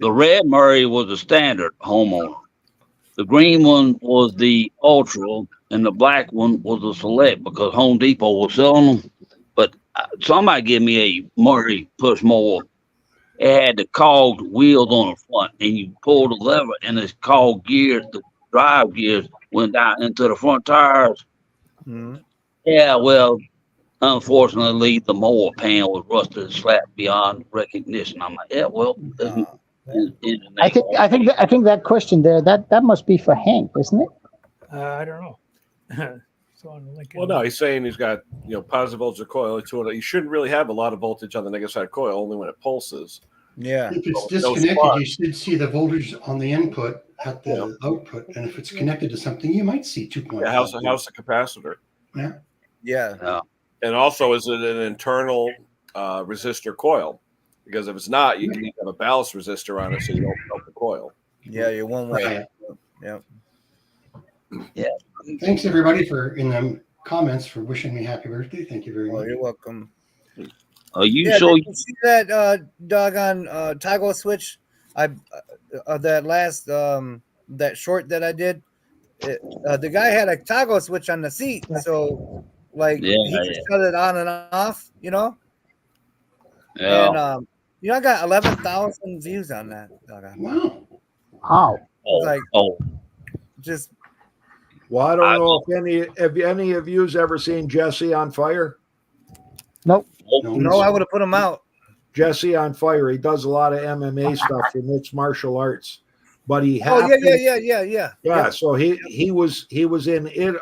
the red Murray was the standard homeowner. The green one was the Ultra, and the black one was the Select because Home Depot was selling them. But somebody gave me a Murray push mower. It had the cogged wheels on the front, and you pull the lever, and it's cogged gears. The drive gears went down into the front tires. Mm-hmm. Yeah, well, unfortunately, the mower pan was rusted and slapped beyond recognition. I'm like, yeah, well, I think that question there that must be for Hank, isn't it? I don't know. Well, no, he's saying he's got positive voltage coil. You shouldn't really have a lot of voltage on the negative side coil, only when it pulses. Yeah. If it's disconnected, you should see the voltage on the input at the output, and if it's connected to something, you might see 2.5. Yeah, how's the capacitor? Yeah. And also, is it an internal resistor coil? Because if it's not, you can have a ballast resistor on it, so you don't melt the coil. Yeah, you're one way. Yeah. Thanks everybody in the comments for wishing me happy birthday. Thank you very much. You're welcome. Did you see that doggone toggle switch? That last that short that I did. The guy had a toggle switch on the seat, so he just shut it on and off, Yeah. And I got 11,000 views on that. Wow. Just. Well, I don't know if any of you's ever seen Jesse on Fire. Nope. No, I would have put him out. Jesse on Fire. He does a lot of MMA stuff for mixed martial arts, but he yeah. So he was in it.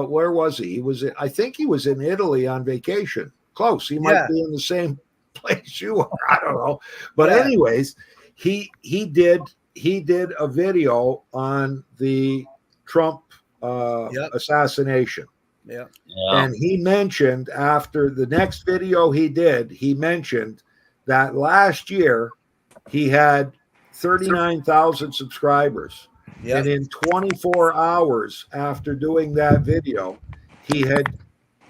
Where was he? I think he was in Italy on vacation. Close. He might be in the same place you are. I don't know. But anyways, he did a video on the Trump assassination. Yeah. And he mentioned after the next video he mentioned that last year he had 39,000 subscribers. Yep. And in 24 hours after doing that video, he had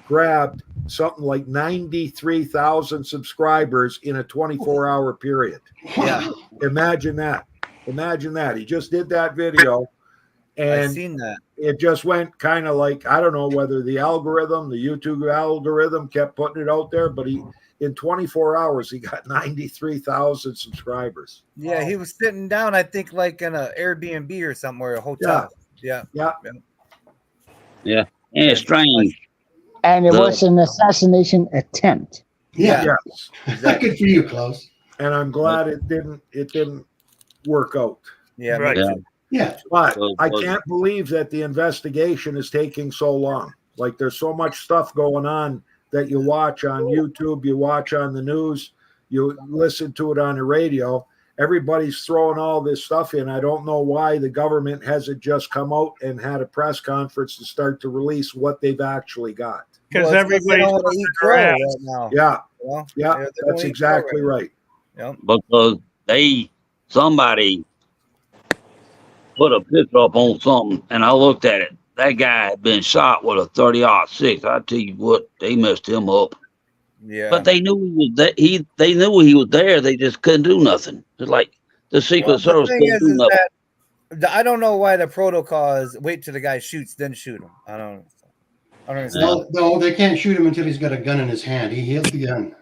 grabbed something like 93,000 subscribers in a 24-hour period. Yeah. Imagine that. He just did that video. And I've seen that. It just went kind of like, I don't know whether the YouTube algorithm kept putting it out there, but in 24 hours, he got 93,000 subscribers. Yeah, he was sitting down, I think, like in an Airbnb or somewhere, a hotel. Yeah. And it's strange. And it was an assassination attempt. Yeah. Exactly. Good for you, Klaus. And I'm glad it didn't work out. Yeah. Right. Yeah. But I can't believe that the investigation is taking so long. Like there's so much stuff going on that you watch on YouTube, you watch on the news, you listen to it on the radio. Everybody's throwing all this stuff in. I don't know why the government hasn't just come out and had a press conference to start to release what they've actually got. Because everybody's want to eat crow right now. Yeah, Well, yeah, that's exactly right. Yep. Because somebody put a picture up on something, and I looked at it. That guy had been shot with a 30-06. I tell you what, they messed him up. Yeah. But they knew he was there. They knew he was there. They just couldn't do nothing. It's like the Secret Service couldn't do nothing. I don't know why the protocol is wait till the guy shoots, then shoot him. I don't understand. No, they can't shoot him until he's got a gun in his hand. He held the gun.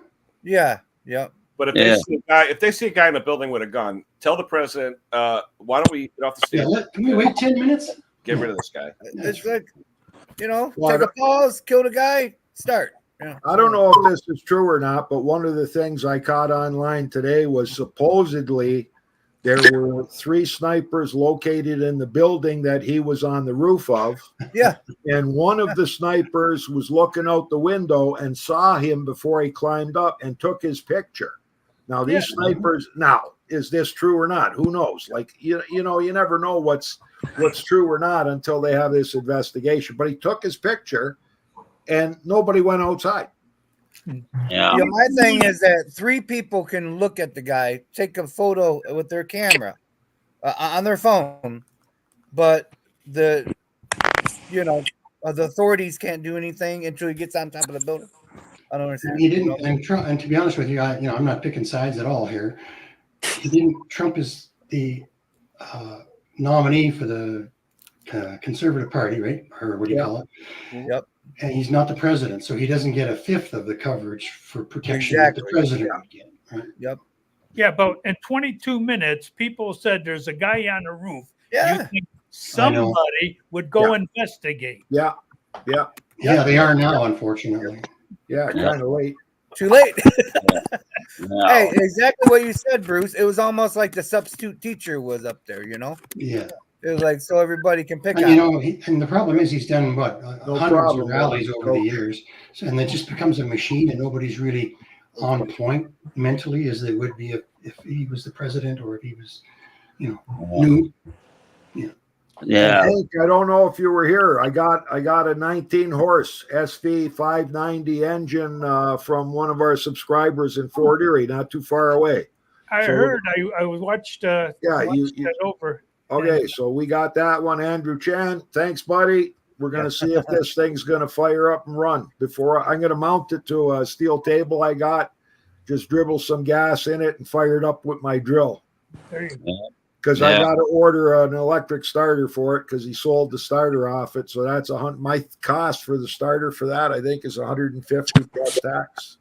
Yeah. Yep. But if they see a guy in a building with a gun, tell the president, why don't we get off the stage? Yeah, can we wait 10 minutes? Get rid of this guy. It's like, take a pause, kill the guy, start. Yeah. I don't know if this is true or not, but one of the things I caught online today was supposedly there were 3 snipers located in the building that he was on the roof of. Yeah. And one of the snipers was looking out the window and saw him before he climbed up and took his picture. Now, these snipers, is this true or not? Who knows? Like, you never know what's true or not until they have this investigation. But he took his picture and nobody went outside. Yeah. My thing is that 3 people can look at the guy, take a photo with their camera on their phone, but the authorities can't do anything until he gets on top of the building. I don't understand. He didn't, and to be honest with you, I'm not picking sides at all here. He didn't. Trump is the nominee for the Conservative Party, right? Or what do you call it? Yep. And he's not the president, so he doesn't get a fifth of the coverage for protection Exactly. that the president would get. Right? Yep. Yeah, but in 22 minutes, people said there's a guy on the roof. Yeah. You think somebody would go investigate? Yeah. Yeah. Yeah, they are now, unfortunately. Yeah. Kind of late. Too late. No. Hey, exactly what you said, Bruce. It was almost like the substitute teacher was up there, Yeah. It was like so everybody can pick And, on. and the problem is he's done hundreds of rallies over the years, and it just becomes a machine, and nobody's really on point mentally as they would be if he was the president or if he was, new. Yeah. Hank, I don't know if you were here. I got a 19 horse SV 590 engine from one of our subscribers in Fort Erie, not too far away. I heard. I watched. You that over. Okay, so we got that one. Andrew Chan, thanks, buddy. We're going to see if this thing's going to fire up and run. I'm going to mount it to a steel table I got, just dribble some gas in it and fire it up with my drill. There you go. Because I got to order an electric starter for it because he sold the starter off it. So that's my cost for the starter for that, I think, is $150 plus tax.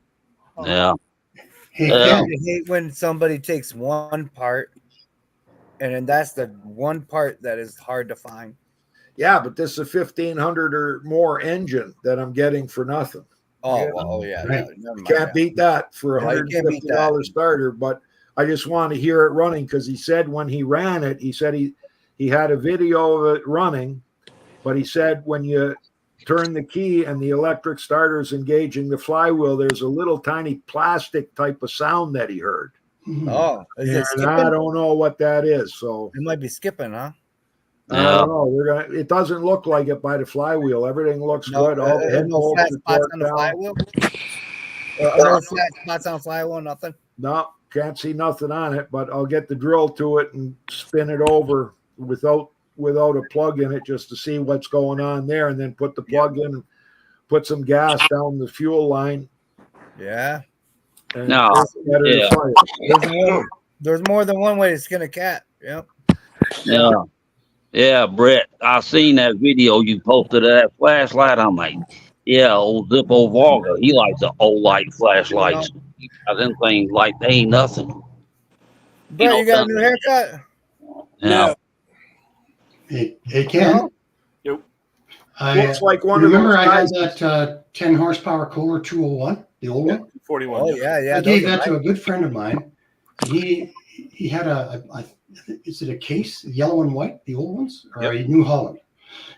Yeah. I hate when somebody takes one part, and then that's the one part that is hard to find. Yeah, but this is a 1,500 or more engine that I'm getting for nothing. Yeah. Right. Can't beat that for a $150 starter, but I just want to hear it running because he said when he ran it, he said he had a video of it running, but he said when you turn the key and the electric starter is engaging the flywheel, there's a little tiny plastic type of sound that he heard. Oh, is it And skipping? I don't know what that is. So It might be skipping, huh? I don't know. It doesn't look like it by the flywheel. Everything looks good. All the head no bolts flat are spots torqued on the down. flywheel. No flat spots on the flywheel. Nothing. No, can't see nothing on it, but I'll get the drill to it and spin it over without a plug in it just to see what's going on there, and then put the plug in and put some gas down the fuel line. Yeah. And No, get it to fire. There's more than one way to skin a cat. Yep. Yeah. Yeah, Brett, I seen that video you posted of that flashlight. I'm like, yeah, old Zippo Varga, he likes the old light flashlights. Them things like they ain't nothing. Brett, you got a new haircut? Yeah. Hey, Ken. Yep. Looks like one remember of those I guys. had that 10 horsepower Kohler 201, the old one. 41. Oh yeah. I gave that to a good friend of mine. He he had is it a case, yellow and white, the old ones, or Yep. a New Holland?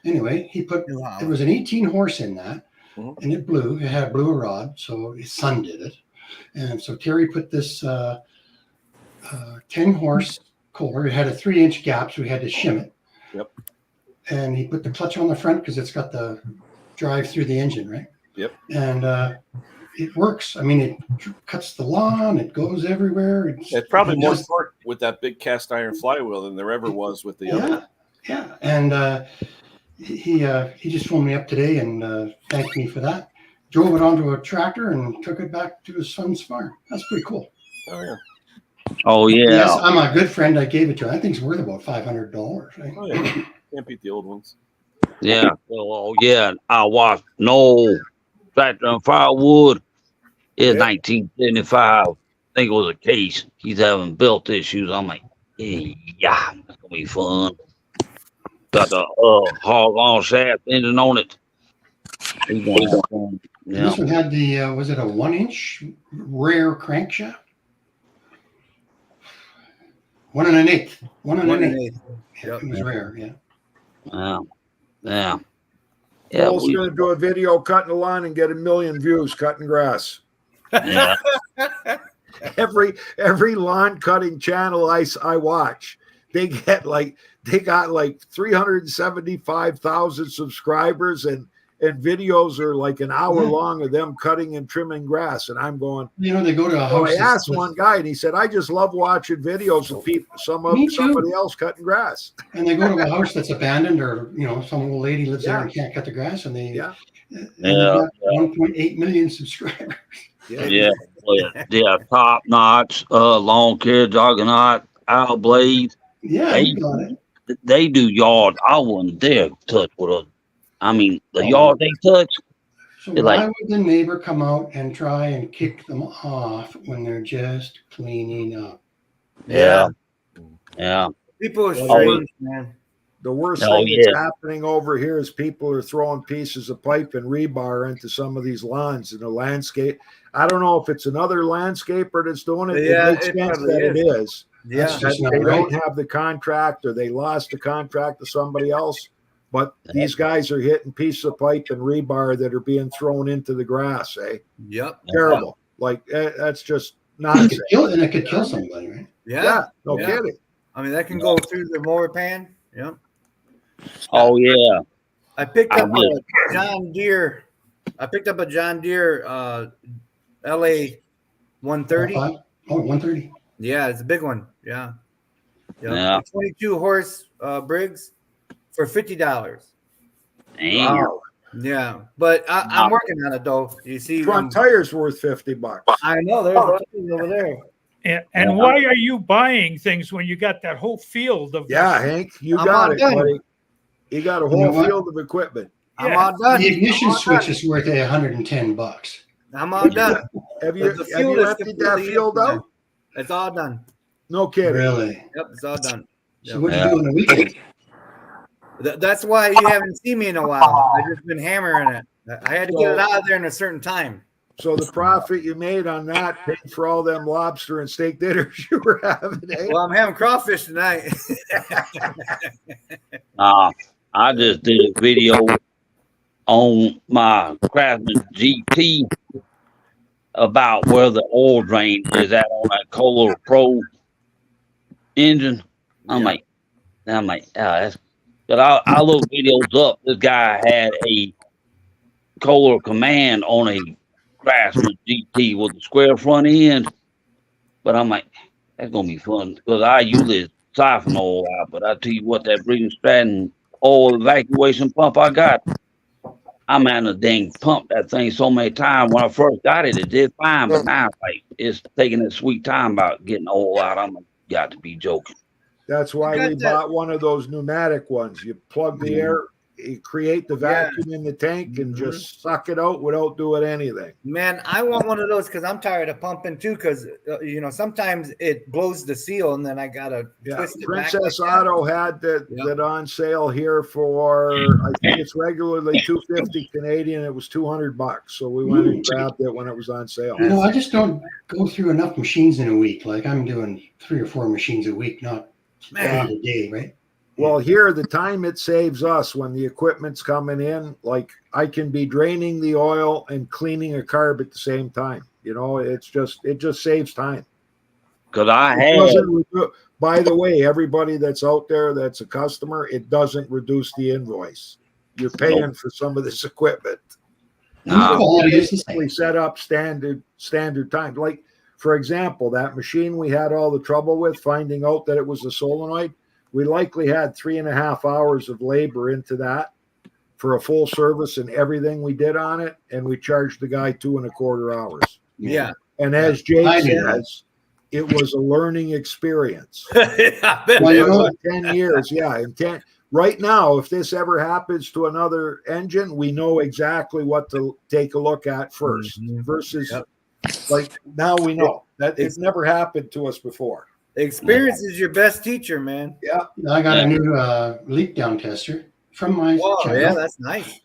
Anyway, he put New it Holland. was an 18 horse in that, Mhm. and it blew. It had a blue rod, so his son did it, and so Terry put this 10 horse Kohler. It had a 3-inch gap, so we had to shim it. Yep. And he put the clutch on the front because it's got the drive through the engine, right? Yep. And it works. I mean, it cuts the lawn. It goes everywhere. It's probably he more does- torque with that big cast iron flywheel than there ever was with the other. Yeah. And he just phoned me up today and thanked me for that. Drove it onto a tractor and took it back to his son's farm. That's pretty cool. Oh yeah. Oh yeah. Yes, I'm a good friend. I gave it to him. That thing's worth about $500. Right? Oh yeah. Can't beat the old ones. Yeah. Oh yeah. I watched no tractor and firewood. It's 1975. I think it was a case. He's having belt issues. I'm like, yeah, that's gonna be fun. Got the hog on shaft engine on it. He's gonna have fun. Yeah. This one had the was it a 1-inch rare crankshaft? 1 1/8. 1 1/8. Yep. It was rare. Yeah. Yeah. Yeah. Yeah. Paul's going to do a video cutting the lawn and get 1 million views cutting grass. Yeah. Every lawn cutting channel I watch, they got like 375,000 subscribers, and videos are like an hour long of them cutting and trimming grass. And I'm going, You know, they go to a so house. I asked one guy, and he said, I just love watching videos of people, Me too. somebody else cutting grass. And they go to a house that's abandoned, or some old lady lives there and can't cut the grass, and they Yeah. and they've got 1.8 million subscribers. Yeah. Yeah. Top notch, lawn care, juggernaut, owl blades. Yeah, you got it. They do yard. I wouldn't dare touch with a. I mean, the yard they touch. So They're why like- would the neighbor come out and try and kick them off when they're just cleaning up? Yeah. Yeah. People are Oh, strange, man. The worst Oh, thing that's yeah. happening over here is people are throwing pieces of pipe and rebar into some of these lawns in the landscape. I don't know if it's another landscaper that's doing it. Yeah, It makes it sense probably that it is. Yeah. That's just not They right. don't have the contract, or they lost the contract to somebody else. But these guys are hitting pieces of pipe and rebar that are being thrown into the grass. Yep. Terrible. Like that's just It nonsense. could kill somebody, right? Yeah. No Yeah. kidding. I mean, that can go through the mower pan. Yep. Oh yeah. I picked I up will. a John Deere. LA 130. Oh, 130. Yeah, it's a big one. Yeah. Yeah. 22 horse Briggs for $50. Damn. Wow. Yeah, but I'm working on it though. You see, Front tire's worth $50. I know there's a thing over there. And why are you buying things when you got that whole field of Yeah, Hank, you I'm got all it, done. buddy. You got a You know whole what? field of equipment. I'm Yeah. all done. The ignition switch is worth $110. I'm all done. Have you The have fuel you is emptied that completely field empty, out? It's all done. No kidding. Really? Yep, it's all done. So what do you do on the weekend? That's why you haven't seen me in a while. I've just been hammering it. I had to get it out of there in a certain time. So the profit you made on that paid for all them lobster and steak dinners you were having. Eh? Well, I'm having crawfish tonight. I just did a video on my Craftsman GT about where the oil drain is at on that Kohler Pro engine. I'm like, that's. But I looked videos up. This guy had a Kohler Command on a Craftsman GT with a square front end. But I'm like, that's gonna be fun because I usually siphon oil out. But I tell you what, that Breeding Stratton oil evacuation pump I got, I'm having a dang pump that thing so many times. When I first got it, it did fine, but now it's taking its sweet time about getting oil out. I'm like, got to be joking. That's why we bought one of those pneumatic ones. You plug the air create the vacuum in the tank and just suck it out without doing anything. Man, I want one of those because I'm tired of pumping too. Because sometimes it blows the seal, and then I gotta twist it Princess back like Auto had that on sale here for I think it's regularly $250 Canadian. It was $200, so we went and grabbed it when it was on sale. I just don't go through enough machines in a week. Like I'm doing 3 or 4 machines a week, not a day, right? Well, here, the time it saves us when the equipment's coming in, like I can be draining the oil and cleaning a carb at the same time. It just saves time. Because I had. By the way, everybody that's out there that's a customer, it doesn't reduce the invoice. You're paying for some of this equipment. We set up standard time. Like, for example, that machine we had all the trouble with finding out that it was a solenoid. We likely had 3.5 hours of labor into that for a full service and everything we did on it, and we charged the guy 2.25 hours. Yeah. And as Jake says, it was a learning experience. 10 years, right now, if this ever happens to another engine, we know exactly what to take a look at first. Versus, like now we know that it's never happened to us before. Experience is your best teacher, man. Yeah. I got a new leak down tester from my channel. Yeah, that's nice.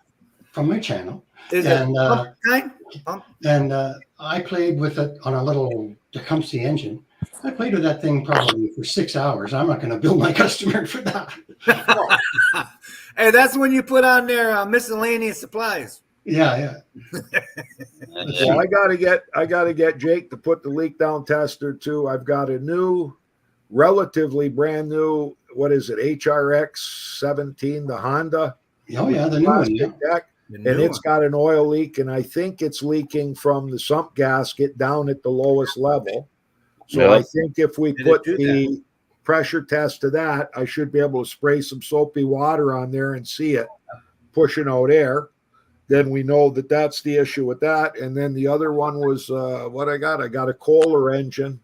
From my channel. Is and, it pump? And I played with it on a little Tecumseh engine. I played with that thing probably for 6 hours. I'm not going to bill my customer for that. Hey, that's when you put on their miscellaneous supplies. Yeah. Well, I gotta get Jake to put the leak down tester too. I've got a new, relatively brand new, what is it, HRX 17, the Honda. Oh yeah, the new one. Deck, and it's got an oil leak, and I think it's leaking from the sump gasket down at the lowest level. So I think if we put the pressure test to that, I should be able to spray some soapy water on there and see it pushing out air. Then we know that that's the issue with that. And then the other one was what I got a Kohler engine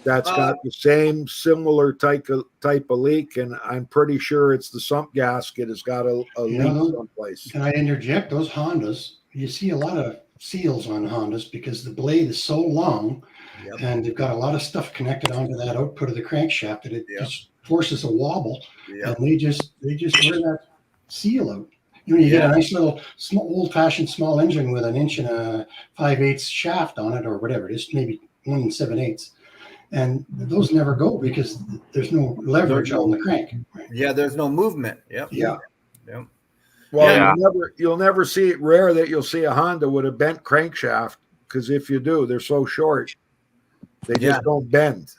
that's got the same similar type of leak, and I'm pretty sure it's the sump gasket has got a leak someplace. Can I interject? Those Hondas, you see a lot of seals on Hondas because the blade is so long, and they've got a lot of stuff connected onto that output of the crankshaft that it just forces a wobble, and they just wear that seal out. You get a nice little old-fashioned small engine with an 1 5/8 shaft on it, or whatever it is, maybe 1 7/8, and those never go because there's no leverage on the crank. Right? Yeah, there's no movement. Yeah. Well, you'll never see it. Rare that you'll see a Honda with a bent crankshaft, because if you do, they're so short, they just don't bend.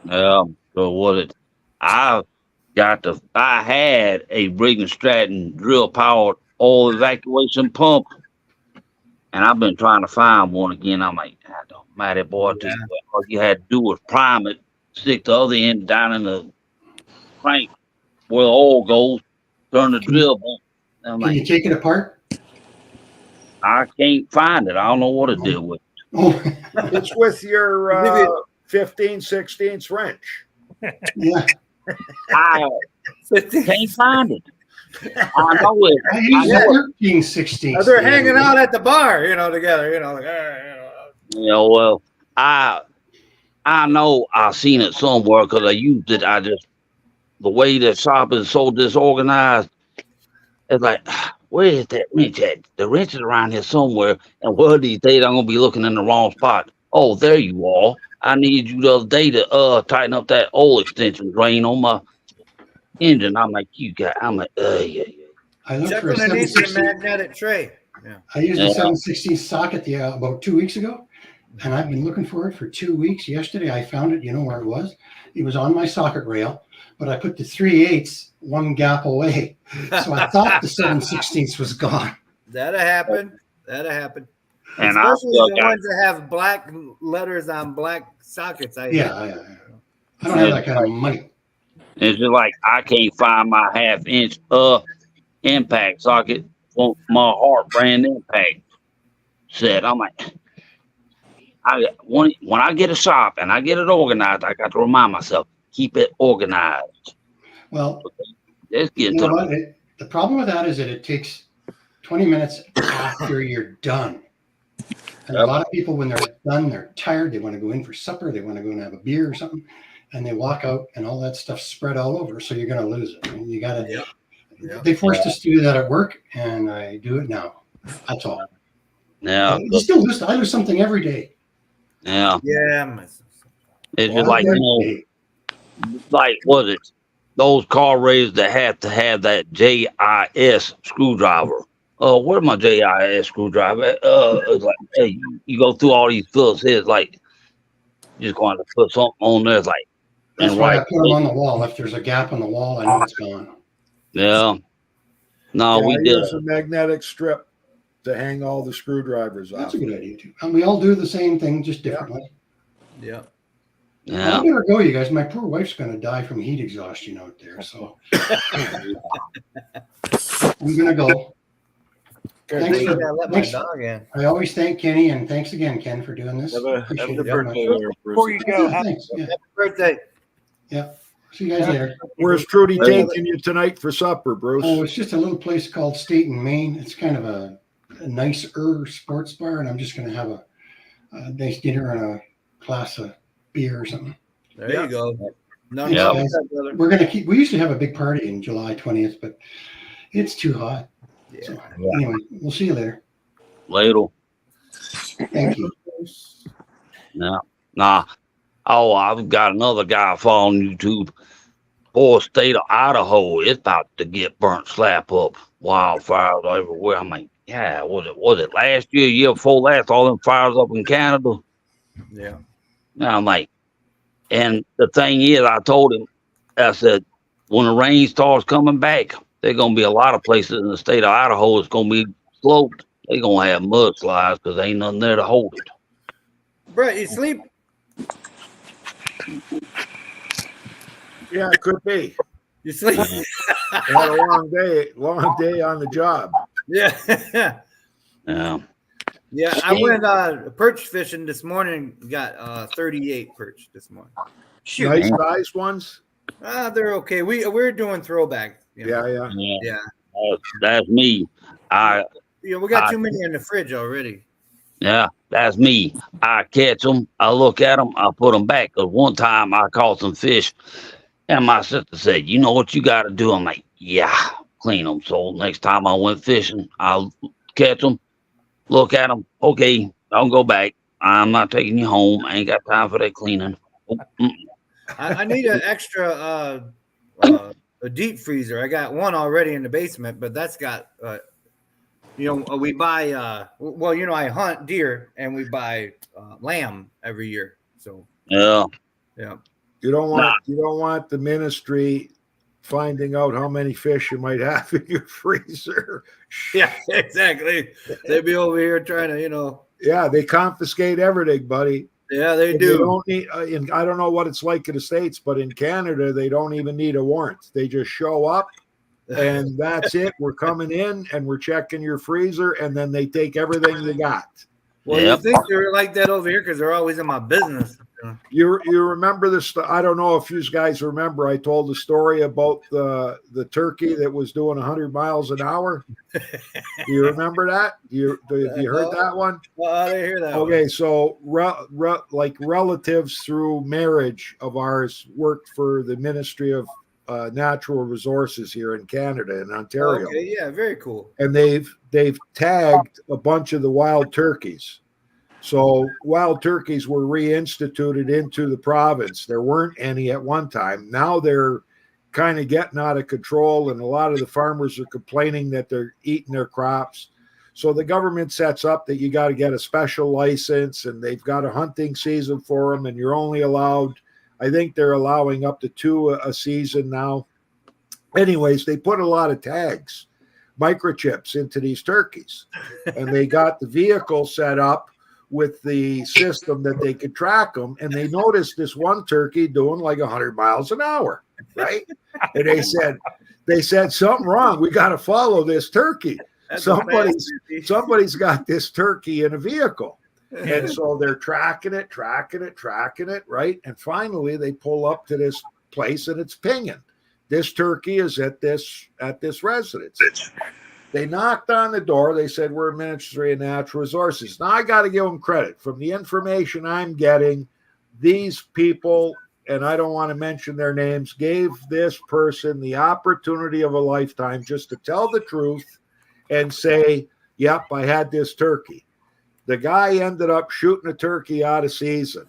So I had a Briggs & Stratton drill powered oil evacuation pump, and I've been trying to find one again. I'm like, I don't matter, boy. All you had to do was prime it, stick the other end down in the crank where the oil goes, turn the drill bump. Can you take it apart? I can't find it. I don't know what to do with it. It's with your 15/16 wrench. Yeah. I can't find it. I know it. I use 13/16. They're hanging out at the bar, together. Well, I know I've seen it somewhere because I used it. The way the shop is so disorganized, it's like, where is that wrench at? The wrench is around here somewhere, and one of these days I'm gonna be looking in the wrong spot. Oh, there you are. I need you the other day to tighten up that oil extension drain on my engine. I'm like, yeah. I looked Check for a underneath the 7/16. magnetic tray. Yeah. I used a 7/16 socket about 2 weeks ago, and I've been looking for it for 2 weeks. Yesterday I found it. You know where it was? It was on my socket rail, but I put the 3/8 one gap away, so I thought the 7/16 was gone. That'll happen. And especially the ones that have black letters on black sockets. I don't have that kind of money. It's just like I can't find my 1/2 inch impact socket for my Hart brand impact set. I'm like, when I get a shop and I get it organized, I got to remind myself, keep it organized. Well, let's get The problem with that is that it takes 20 minutes after you're done. And a lot of people, when they're done, they're tired. They want to go in for supper. They want to go and have a beer or something. And they walk out and all that stuff spread all over. So you're going to lose it. I mean, you got to, they forced us to do that at work, and I do it now. That's all. Yeah. You still lose. I lose something every day. Yeah. Yeah. It's just like, like, was it those carburetors that have to have that JIS screwdriver? Where's my JIS screwdriver? It's like, hey, you go through all these Phillips heads, like, you're just going to put something on there, it's like, that's why I put them on the wall. If there's a gap on the wall, I know it's gone. Yeah. No, we did. Use a magnetic strip to hang all the screwdrivers off. That's a good idea too. And we all do the same thing, just differently. Yeah. Yeah. I better go, you guys. My poor wife's going to die from heat exhaustion out there. So I'm going to go. Thanks for, I always thank Kenny, and thanks again, Ken, for doing this. Have a good birthday there, Before you go, Thanks. Yeah. Happy birthday. Yeah. See you guys later. Where's Trudy taking you tonight for supper, Bruce? Oh, it's just a little place called State in Maine. It's kind of a nicer sports bar, and I'm just going to have a nice dinner and a glass of beer or something. There you go. No, Yeah. We're going to keep. We usually have a big party in July 20th, but it's too hot. Yeah. So, anyway, we'll see you later. Later. Thank you. Yeah. Nah. Oh, I've got another guy following YouTube. Poor state of Idaho, it's about to get burnt slap up. Wildfires everywhere. I'm like, yeah, was it last year before last, all them fires up in Canada? Yeah. Now I'm like, and the thing is, I told him, I said, when the rain starts coming back, there's gonna be a lot of places in the state of Idaho it's gonna be sloped. They're gonna have mudslides because ain't nothing there to hold it. Brett, you sleep? Yeah, it could be. You sleep? Had a long day on the job. Yeah. Yeah. Yeah, I went perch fishing this morning. Got 38 perch this morning. Shoot. Nice size ones. They're okay. We're doing throwback. You know? Yeah. That's me. We got too many in the fridge already. Yeah, that's me. I catch them, I look at them, I put them back. Cause one time I caught some fish, and my sister said, "You know what you got to do?" I'm like, "Yeah, clean them." So next time I went fishing, I'll catch them, look at them. Okay, I'll go back. I'm not taking you home. I ain't got time for that cleaning. I need an extra a deep freezer. I got one already in the basement, but that's got we buy I hunt deer and we buy lamb every year. So yeah. You don't want the ministry finding out how many fish you might have in your freezer. Yeah, exactly. They'd be over here trying to, Yeah, they confiscate everything, buddy. Yeah, they do. They don't need, I don't know what it's like in the States, but in Canada, they don't even need a warrant. They just show up and that's it. We're coming in and we're checking your freezer, and then they take everything you got. Well, you think they're like that over here because they're always in my business. You remember this? I don't know if you guys remember. I told the story about the turkey that was doing 100 miles an hour. Do you remember that? You heard that one? Well, I didn't hear that. Okay, one. so like relatives through marriage of ours worked for the Ministry of Natural Resources here in Canada and Ontario. Okay, yeah, very cool. And they've tagged a bunch of the wild turkeys. So wild turkeys were reinstituted into the province. There weren't any at one time. Now they're kind of getting out of control, and a lot of the farmers are complaining that they're eating their crops. So the government sets up that you got to get a special license, and they've got a hunting season for them, and you're only allowed, I think they're allowing up to 2 a season now. Anyways, they put a lot of tags, microchips into these turkeys, and they got the vehicle set up with the system that they could track them, and they noticed this one turkey doing like 100 miles an hour, right? And they said something wrong. We got to follow this turkey. Somebody's got this turkey in a vehicle. And so they're tracking it, right? And finally they pull up to this place and it's pinging. this turkey is at this residence. They knocked on the door. They said, we're Ministry of Natural Resources. Now, I got to give them credit. From the information I'm getting, these people, and I don't want to mention their names, gave this person the opportunity of a lifetime just to tell the truth and say, yep, I had this turkey. The guy ended up shooting a turkey out of season.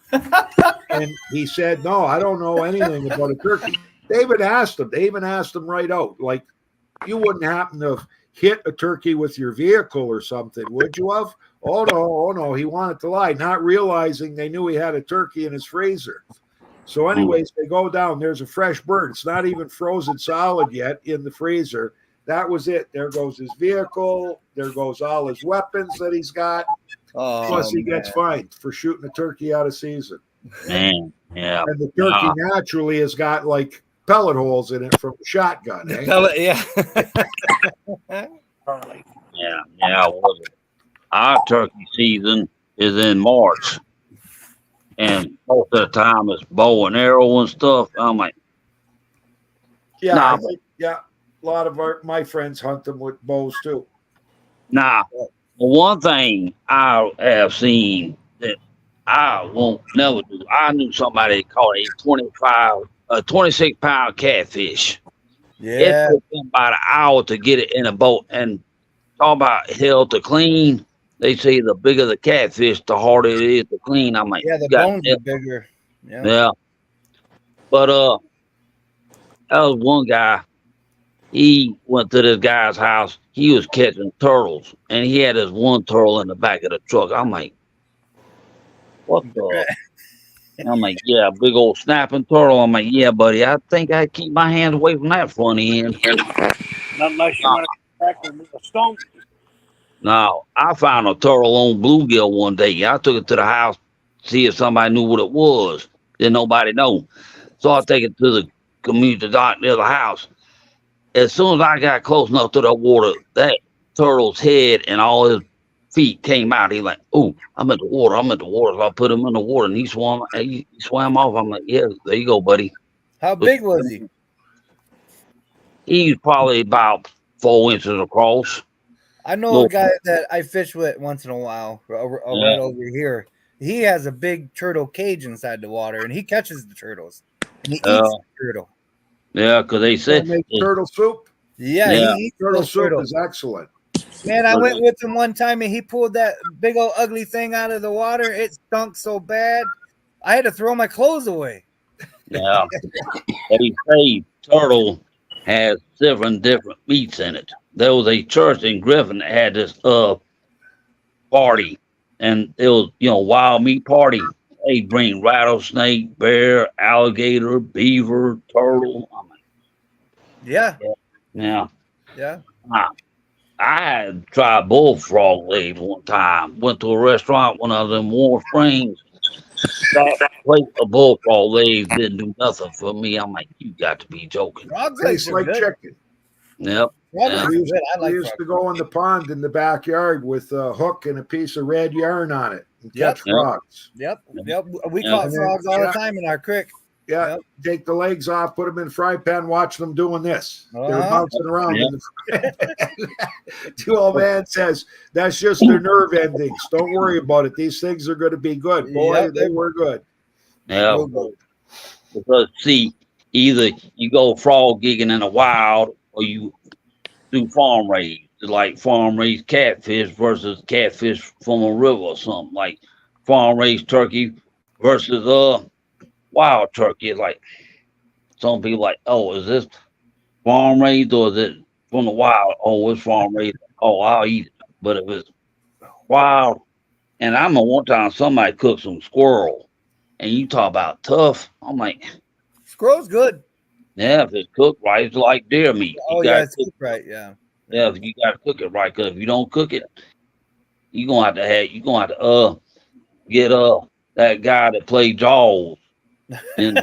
And he said, no, I don't know anything about a turkey. They even asked him right out, like, you wouldn't happen to have hit a turkey with your vehicle or something, would you have? Oh no, he wanted to lie, not realizing they knew he had a turkey in his freezer. So anyways, they go down, there's a fresh bird. It's not even frozen solid yet in the freezer. That was it. There goes his vehicle. There goes all his weapons that he's got. Plus he gets fined for shooting a turkey out of season. Man, yeah. And the turkey naturally has got like pellet holes in it from the shotgun. Eh? Pellet, yeah. Yeah. Well, our turkey season is in March, and most of the time it's bow and arrow and stuff. I'm like, yeah, a lot of my friends hunt them with bows too. Nah. One thing I have seen that I won't never do. I knew somebody that caught a 26-pound catfish. Yeah. It took them about an hour to get it in a boat. And talk about hell to clean. They say the bigger the catfish, the harder it is to clean. I'm like, yeah, the bones are bigger. Yeah. But that was one guy. He went to this guy's house. He was catching turtles, and he had this one turtle in the back of the truck. I'm like, what the? I'm like, yeah, big old snapping turtle. I'm like, yeah, buddy, I think I keep my hands away from that front end. Not unless you want to crack them with a stone. No, I found a turtle on bluegill one day. I took it to the house to see if somebody knew what it was. Didn't nobody know. So I take it to the community dock near the house. As soon as I got close enough to the water, that turtle's head and all his feet came out. He like, oh, I'm at the water. So I put him in the water, and he swam off. I'm like, yeah, there you go, buddy. How big was he? He's probably about 4 inches across. I know a guy that I fish with once in a while, right over here. He has a big turtle cage inside the water, and he catches the turtles, and he eats the turtle. Yeah, because they said turtle soup. Yeah, he eats turtle soup turtles. is excellent. Man, I went with him one time, and he pulled that big old ugly thing out of the water. It stunk so bad, I had to throw my clothes away. Yeah, they say turtle has 7 different meats in it. There was a church in Griffin that had this party, and it was wild meat party. They bring rattlesnake, bear, alligator, beaver, turtle. Yeah. I had tried bullfrog legs one time. Went to a restaurant when I was in Warm Springs. That plate of bullfrog legs didn't do nothing for me. I'm like, you got to be joking. Tastes like chicken. Yep. We used to go in the pond in the backyard with a hook and a piece of red yarn on it and catch frogs. Yep. We caught frogs all the time in our creek. Yeah, take the legs off, put them in the fry pan, watch them doing this. They're bouncing around. In the the old man says, that's just their nerve endings. Don't worry about it. These things are going to be good. Boy, they were good. Yeah. Because, see, either you go frog gigging in the wild or you do farm raised. Like farm raised catfish versus catfish from a river or something. Like farm raised turkey versus wild turkey. Like some people like, oh, is this farm raised or is it from the wild? Oh, it's farm raised. Oh, I'll eat it. But if it's wild, and I remember one time somebody cooked some squirrel, and you talk about tough. I'm like, squirrel's good. Yeah, if it's cooked right, it's like deer meat. It's cooked right. Yeah. Yeah, you got to cook it right. Because if you don't cook it, you're gonna have to get that guy that played Jaws and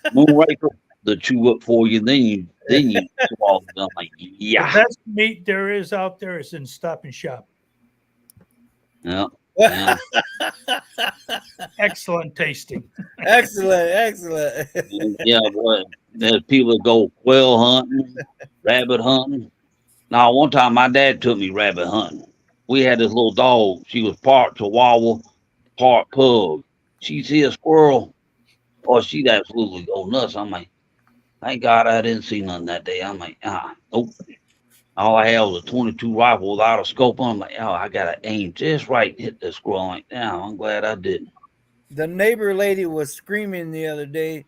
Moonraker to chew up for you. Then you swallow them. Like, yeah. The best meat there is out there is in Stop and Shop. Yeah. Yeah. Excellent tasting. Excellent. Yeah, boy. There's people that go quail hunting, rabbit hunting. Now, one time my dad took me rabbit hunting. We had this little dog. She was part Chihuahua, part pug. She see a squirrel, or she'd absolutely go nuts. I'm like, thank God I didn't see nothing that day. I'm like, nope. All I had was a 22 rifle without a scope on. I'm like, oh, I gotta aim just right and hit this squirrel. I'm like, I'm glad I didn't. The neighbor lady was screaming the other day.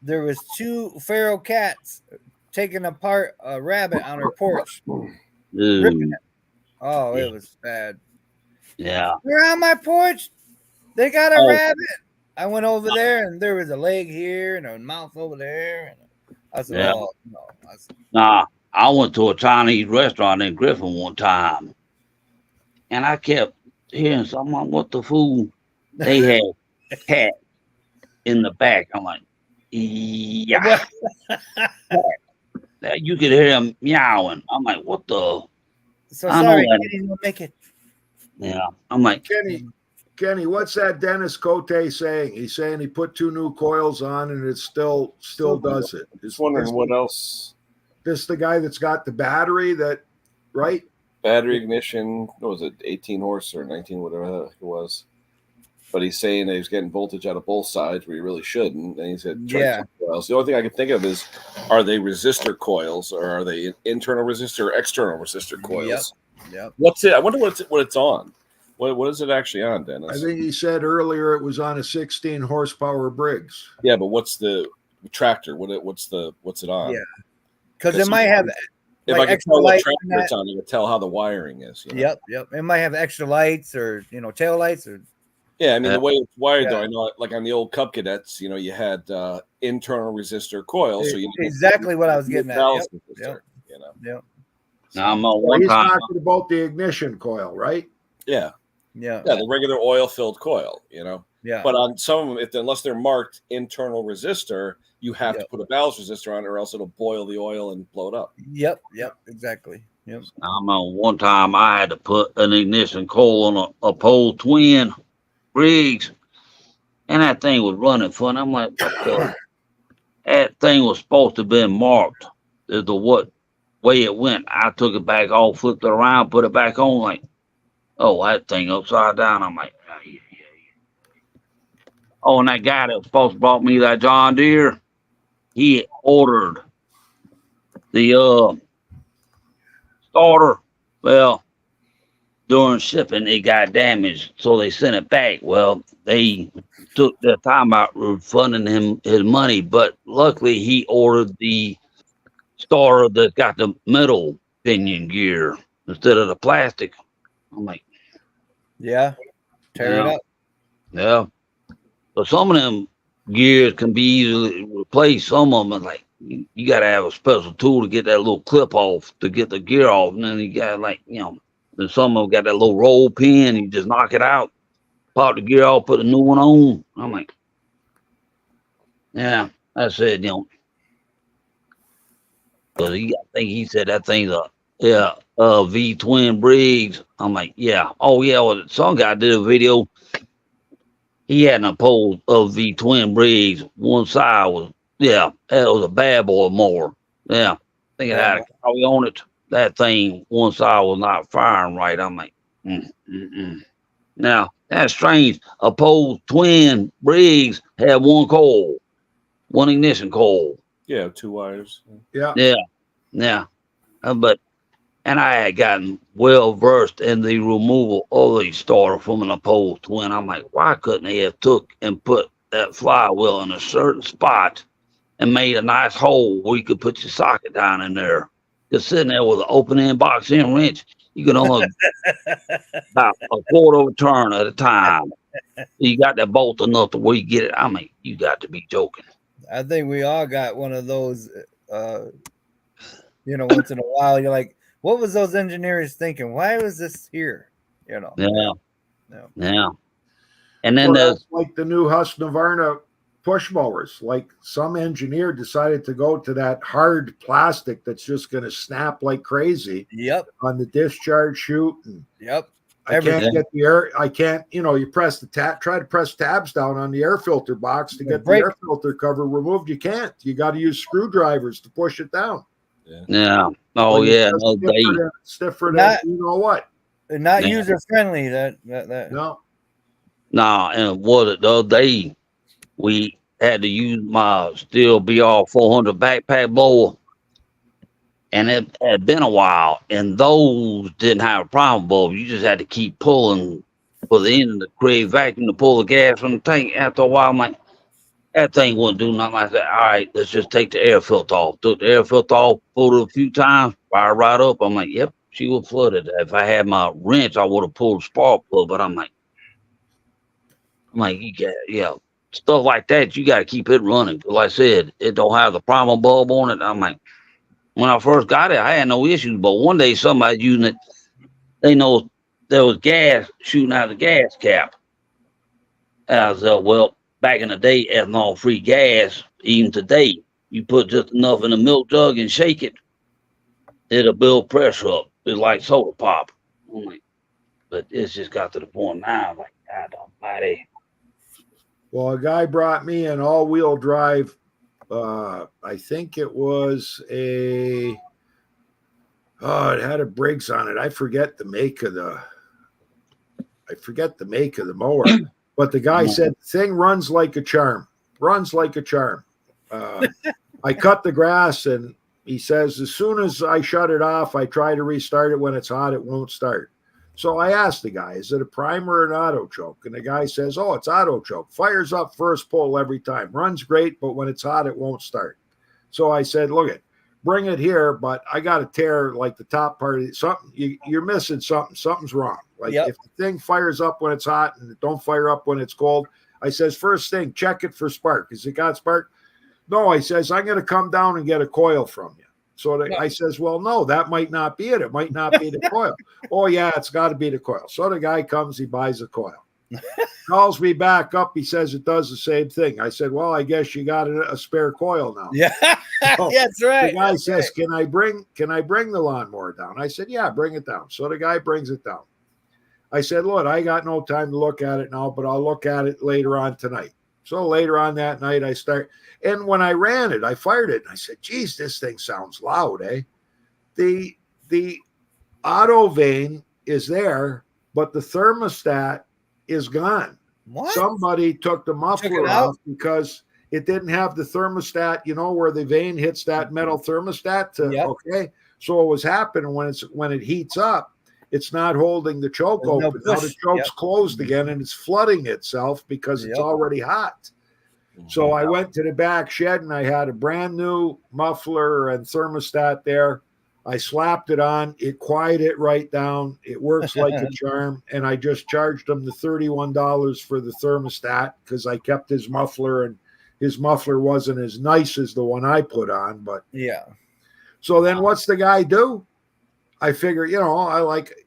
There was 2 feral cats taking apart a rabbit on her porch. Dude, Oh, it was bad. yeah. They're on my porch. They got a Oh. rabbit. I went over there and there was a leg here and a mouth over there. And I said, Yeah. oh, no. Nah, I went to a Chinese restaurant in Griffin one time, and I kept hearing something like, what the fool? They had cat in the back. I'm like, yeah. You could hear him meowing. I'm like, what the? So I sorry, know that- Kitty didn't make it. Yeah. I'm like, Kenny, what's that Dennis Cote saying? He's saying he put 2 new coils on and it still does it. Just wondering what else. This the guy that's got the battery that, right? Battery ignition. What was it? 18 horse or 19, whatever it was. But he's saying that he's getting voltage out of both sides where he really shouldn't. And he said, Yeah. coils. The only thing I can think of is, are they resistor coils or are they internal resistor or external resistor coils? Yep. What's it? I wonder what it's on. What is it actually on, Dennis? I think he said earlier it was on a 16 horsepower Briggs. Yeah, but what's the tractor? What's it on? Yeah. Because it might have If like I can extra tell what lights tractor and it's that. on, I can tell how the wiring is. You know? Yep. It might have extra lights or tail lights or Yeah, I mean the way it's wired, though, Yeah. I know, like on the old Cub Cadets, you had internal resistor coils. So you exactly what I was getting at. balance Yep. resistor, you know. Yep. now I'm on Well, one he's time. talking about the ignition coil, right? Yeah, Yeah. the regular oil-filled coil, Yeah. But on some of them, unless they're marked internal resistor, you have to put a ballast resistor on, or else it'll boil the oil and blow it up. Yep. Exactly. Yep. I'm on one time I had to put an ignition coil on a pole twin Briggs, and that thing was running funny. I'm like, what the? That thing was supposed to have been marked. The what way it went. I took it back off, flipped it around, put it back on. Like, oh, that thing upside down. I'm like, yeah. Oh, and that guy that was supposed to brought me that John Deere, he ordered the starter. Well, during shipping, it got damaged, so they sent it back. Well, they took their time out refunding him his money, but luckily he ordered the starter that got the metal pinion gear instead of the plastic. I'm like, Yeah. Tear it up. yeah. But some of them gears can be easily replaced. Some of them are like, you got to have a special tool to get that little clip off to get the gear off. And then you got then some of them got that little roll pin. You just knock it out, pop the gear off, put a new one on. I'm like, yeah, that's it, But I think he said that thing's a V twin Briggs. I'm like, yeah. Oh, yeah. Well, some guy did a video. He had an opposed of V twin Briggs. One side was, it was a bad boy mower. Yeah. I think it had a cow on it. That thing, one side was not firing right. I'm like, Now, that's strange. Opposed twin Briggs had one coil, one ignition coil. Yeah, 2 wires. Yeah. Yeah. And I had gotten well versed in the removal of the starter from an opposed twin. I'm like, why couldn't they have took and put that flywheel in a certain spot and made a nice hole where you could put your socket down in there? Just sitting there with an open end box end wrench, you can only about a quarter of a turn at a time. You got that bolt enough to where you get it. I mean, you got to be joking. I think we all got one of those, once in a while. You're like, what was those engineers thinking? Why was this here? Yeah. Well, And then that's like the new Husqvarna push mowers. Like some engineer decided to go to that hard plastic that's just going to snap like crazy. Yep. On the discharge chute. Yep. I can't get the air. I can't, you press the try to press tabs down on the air filter box to get the air filter cover removed. You can't. You got to use screwdrivers to push it down. Yeah. Oh, yeah. No, stiffer than you know what. Not user friendly. That. No. Nah, and the other day we had to use my Steel BR 400 backpack blower. And it had been a while, and those didn't have a problem, but you just had to keep pulling for the end of the Craig vacuum to pull the gas from the tank. After a while, I'm like, that thing wouldn't do nothing. I said, all right, let's just take the air filter off. Took the air filter off, pulled it a few times, fired right up. I'm like, yep, she was flooded. If I had my wrench, I would have pulled the spark plug, but I'm like, you got, stuff like that, you got to keep it running. Like I said, it don't have the primer bulb on it. I'm like, when I first got it, I had no issues. But one day, somebody using it, they know there was gas shooting out of the gas cap. And I said, well, back in the day, ethanol-free gas, even today, you put just enough in a milk jug and shake it, it'll build pressure up. It's like soda pop. I'm like, but it's just got to the point now, I'm like, God almighty. Well, a guy brought me an all-wheel drive. I think it was it had a brakes on it. I forget the make of the mower, but the guy said the thing runs like a charm. I cut the grass, and he says, as soon as I shut it off, I try to restart it. When it's hot, it won't start. So I asked the guy, is it a primer or an auto choke? And the guy says, oh, it's auto choke. Fires up first pull every time. Runs great, but when it's hot, it won't start. So I said, look, bring it here, but I got to tear like the top part of it. Something, you're missing something. Something's wrong. Like if the thing fires up when it's hot and it don't fire up when it's cold, I says, first thing, check it for spark. Has it got spark? No, I says, I'm going to come down and get a coil from you. So I says, well, no, that might not be it. It might not be the coil. Oh, yeah, it's got to be the coil. So the guy comes, he buys a coil. Calls me back up. He says it does the same thing. I said, well, I guess you got a spare coil now. Yeah, so that's right. The guy says, can I bring the lawnmower down? I said, yeah, bring it down. So the guy brings it down. I said, look, I got no time to look at it now, but I'll look at it later on tonight. So later on that night, I start. And when I ran it, I fired it. And I said, geez, this thing sounds loud, eh? The auto vane is there, but the thermostat is gone. What? Somebody took the muffler off because it didn't have the thermostat, where the vane hits that metal thermostat. Okay. So what was happening when it heats up, it's not holding the choke open. Now the choke's closed again, and it's flooding itself because it's already hot. So I went to the back shed, and I had a brand new muffler and thermostat there. I slapped it on. It quieted it right down. It works like a charm. And I just charged him the $31 for the thermostat because I kept his muffler, and his muffler wasn't as nice as the one I put on. But so then what's the guy do? I figure,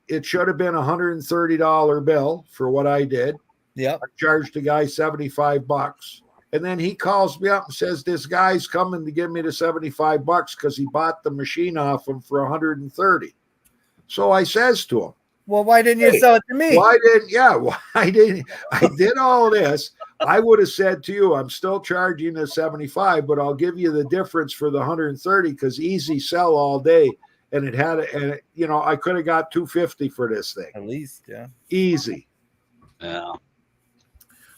it should have been $130 bill for what I did. Yeah. I charged the guy $75. And then he calls me up and says, this guy's coming to give me the $75 because he bought the machine off him for $130. So I says to him, well, why didn't you sell it to me? Why didn't I did all this. I would have said to you, I'm still charging the 75, but I'll give you the difference for the 130 because easy sell all day. And it had, I could have got $250 for this thing. At least, yeah. Easy. Yeah.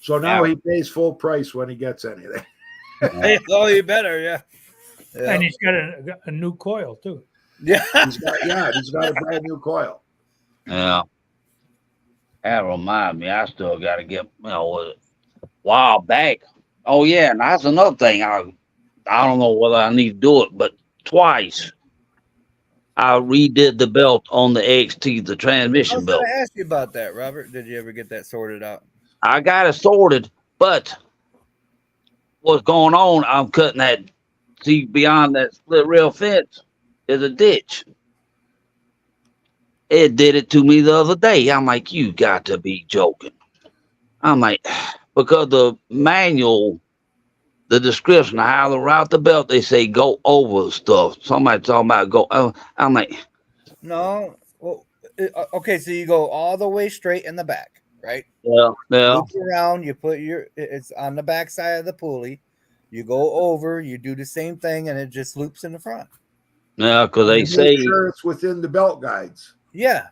So now he pays full price when he gets anything. Oh, you better, yeah. And he's got a new coil too. Yeah. He's got a brand new coil. Yeah. That reminds me, I still got to get, a while back. Oh, yeah, and that's another thing. I don't know whether I need to do it, but twice I redid the belt on the XT, the transmission belt. I was going to ask you about that, Robert. Did you ever get that sorted out? I got it sorted, but what's going on, I'm cutting that, see, beyond that split rail fence is a ditch. It did it to me the other day. I'm like, you got to be joking. I'm like, because the manual, the description of how to route the belt, they say go over stuff. Somebody talking about go. I'm like, no. Well, okay, so you go all the way straight in the back, right? Yeah. Loop around, you put it's on the back side of the pulley. You go over, you do the same thing, and it just loops in the front. Yeah, because they Make say sure it's within the belt guides. Yeah.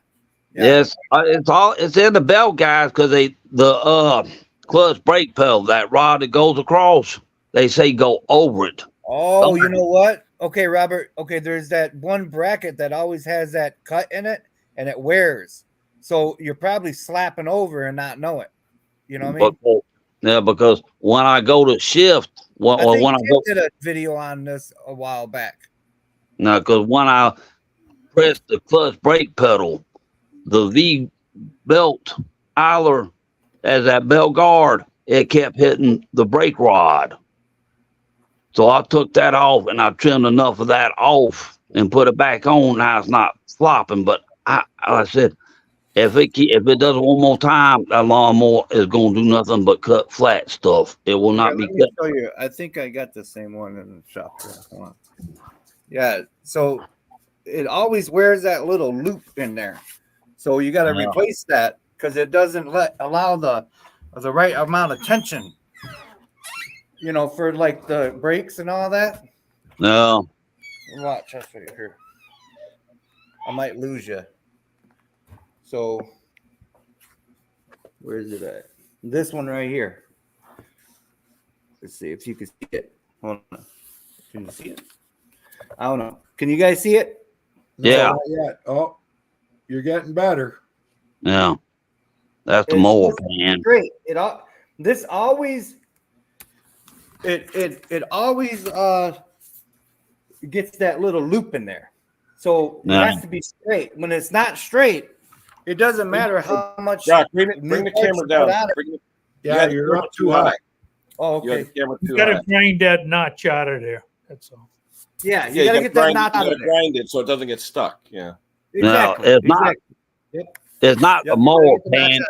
yes, it's in the belt guys because the clutch brake pedal, that rod that goes across, they say go over it. Oh, you know what? Okay, Robert. Okay, there's that one bracket that always has that cut in it, and it wears. So you're probably slapping over and not know it. You know what I mean? Yeah, because when I go to shift, I think when I Tim go, did a video on this a while back. no, because when I press the clutch brake pedal, the V belt idler as that belt guard, it kept hitting the brake rod. So I took that off and I trimmed enough of that off and put it back on. Now it's not flopping, but I said, if it does it one more time, that lawnmower is going to do nothing but cut flat stuff. It will not be Let me cut. show you. I think I got the same one in the shop. Yeah. So it always wears that little loop in there. So you got to replace that because it doesn't allow the right amount of tension. You know, for like the brakes and all that. No. Watch, I'll show you here. I might lose you. So, where is it at? This one right here. Let's see if you can see it. Hold on. Can you see it? I don't know. Can you guys see it? No, Yeah. not yet. Oh, you're getting better. Yeah. That's the mower pan. Great. This always it always gets that little loop in there. So it has to be straight. When it's not straight, it doesn't matter how much. Yeah, bring the camera down. Yeah, you're up too high. Oh, okay. You got to grind that notch out of there. That's all. Yeah, you got to get that notch out of there. Grind it so it doesn't get stuck. Yeah. Exactly. No, it's not. Yep. It's not the mower pan.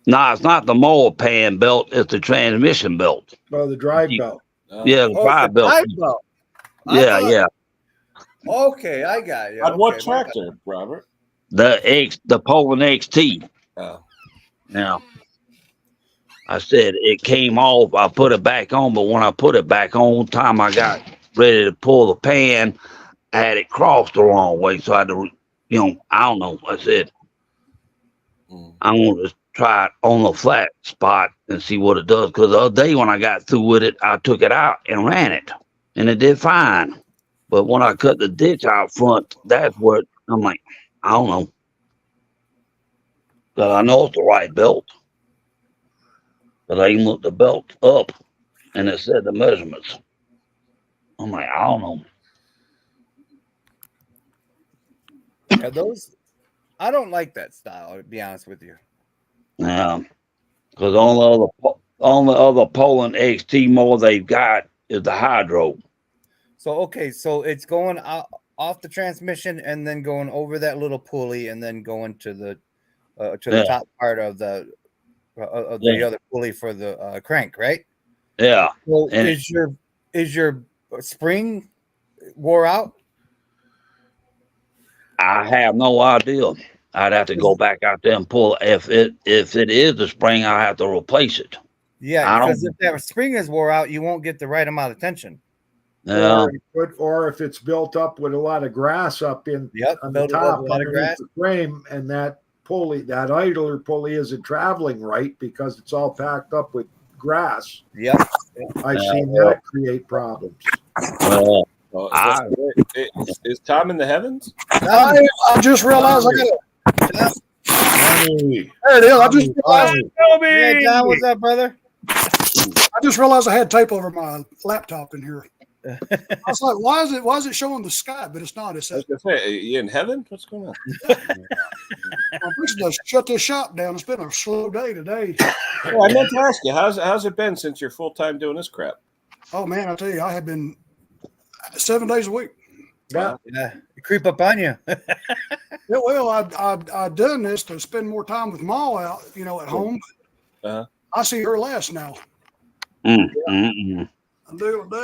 No, it's not the mower pan belt. It's the transmission belt. Oh, the drive belt. Yeah, the drive belt. Yeah. Okay, I got you. On what tractor, Robert? The Poland XT. Oh. Now, I said it came off. I put it back on, but when I put it back on, time I got ready to pull the pan, I had it crossed the wrong way. So I had to, I don't know. I said, I want to try it on the flat spot and see what it does. Because the other day when I got through with it, I took it out and ran it, and it did fine. But when I cut the ditch out front, that's what I'm like, I don't know. But I know it's the right belt. But I even looked the belt up and it said the measurements. I'm like, I don't know. Yeah, I don't like that style, to be honest with you. Yeah. Because on the other Poland XT mower they've got is the hydro. So so it's going off the transmission and then going over that little pulley and then going to the top part of the other pulley for the crank, right? Yeah. So is your spring wore out? I have no idea. I'd have to go back out there and pull. If it is the spring, I have to replace it. Yeah, because if that spring is wore out, you won't get the right amount of tension. Yeah. Or if it's built up with a lot of grass up on the top, underneath the frame, and that pulley, that idler pulley isn't traveling right because it's all packed up with grass. Yep. I've seen that create problems. Is Tom in the heavens? I just realized I got it. There it is. I just realized. Hey, John, what's up, brother? I just realized I had tape over my laptop in here. I was like, why is it showing the sky? But it's not. It's I was gonna say, are you in heaven? What's going on? I'm fixing to shut this shop down. It's been a slow day today. Oh, I meant to ask you, how's it been since you're full time doing this crap? Oh man, I tell you, I have been 7 days a week. Yeah, creep up on you. Yeah, well, I've done this to spend more time with Ma out, at home. I see her less now.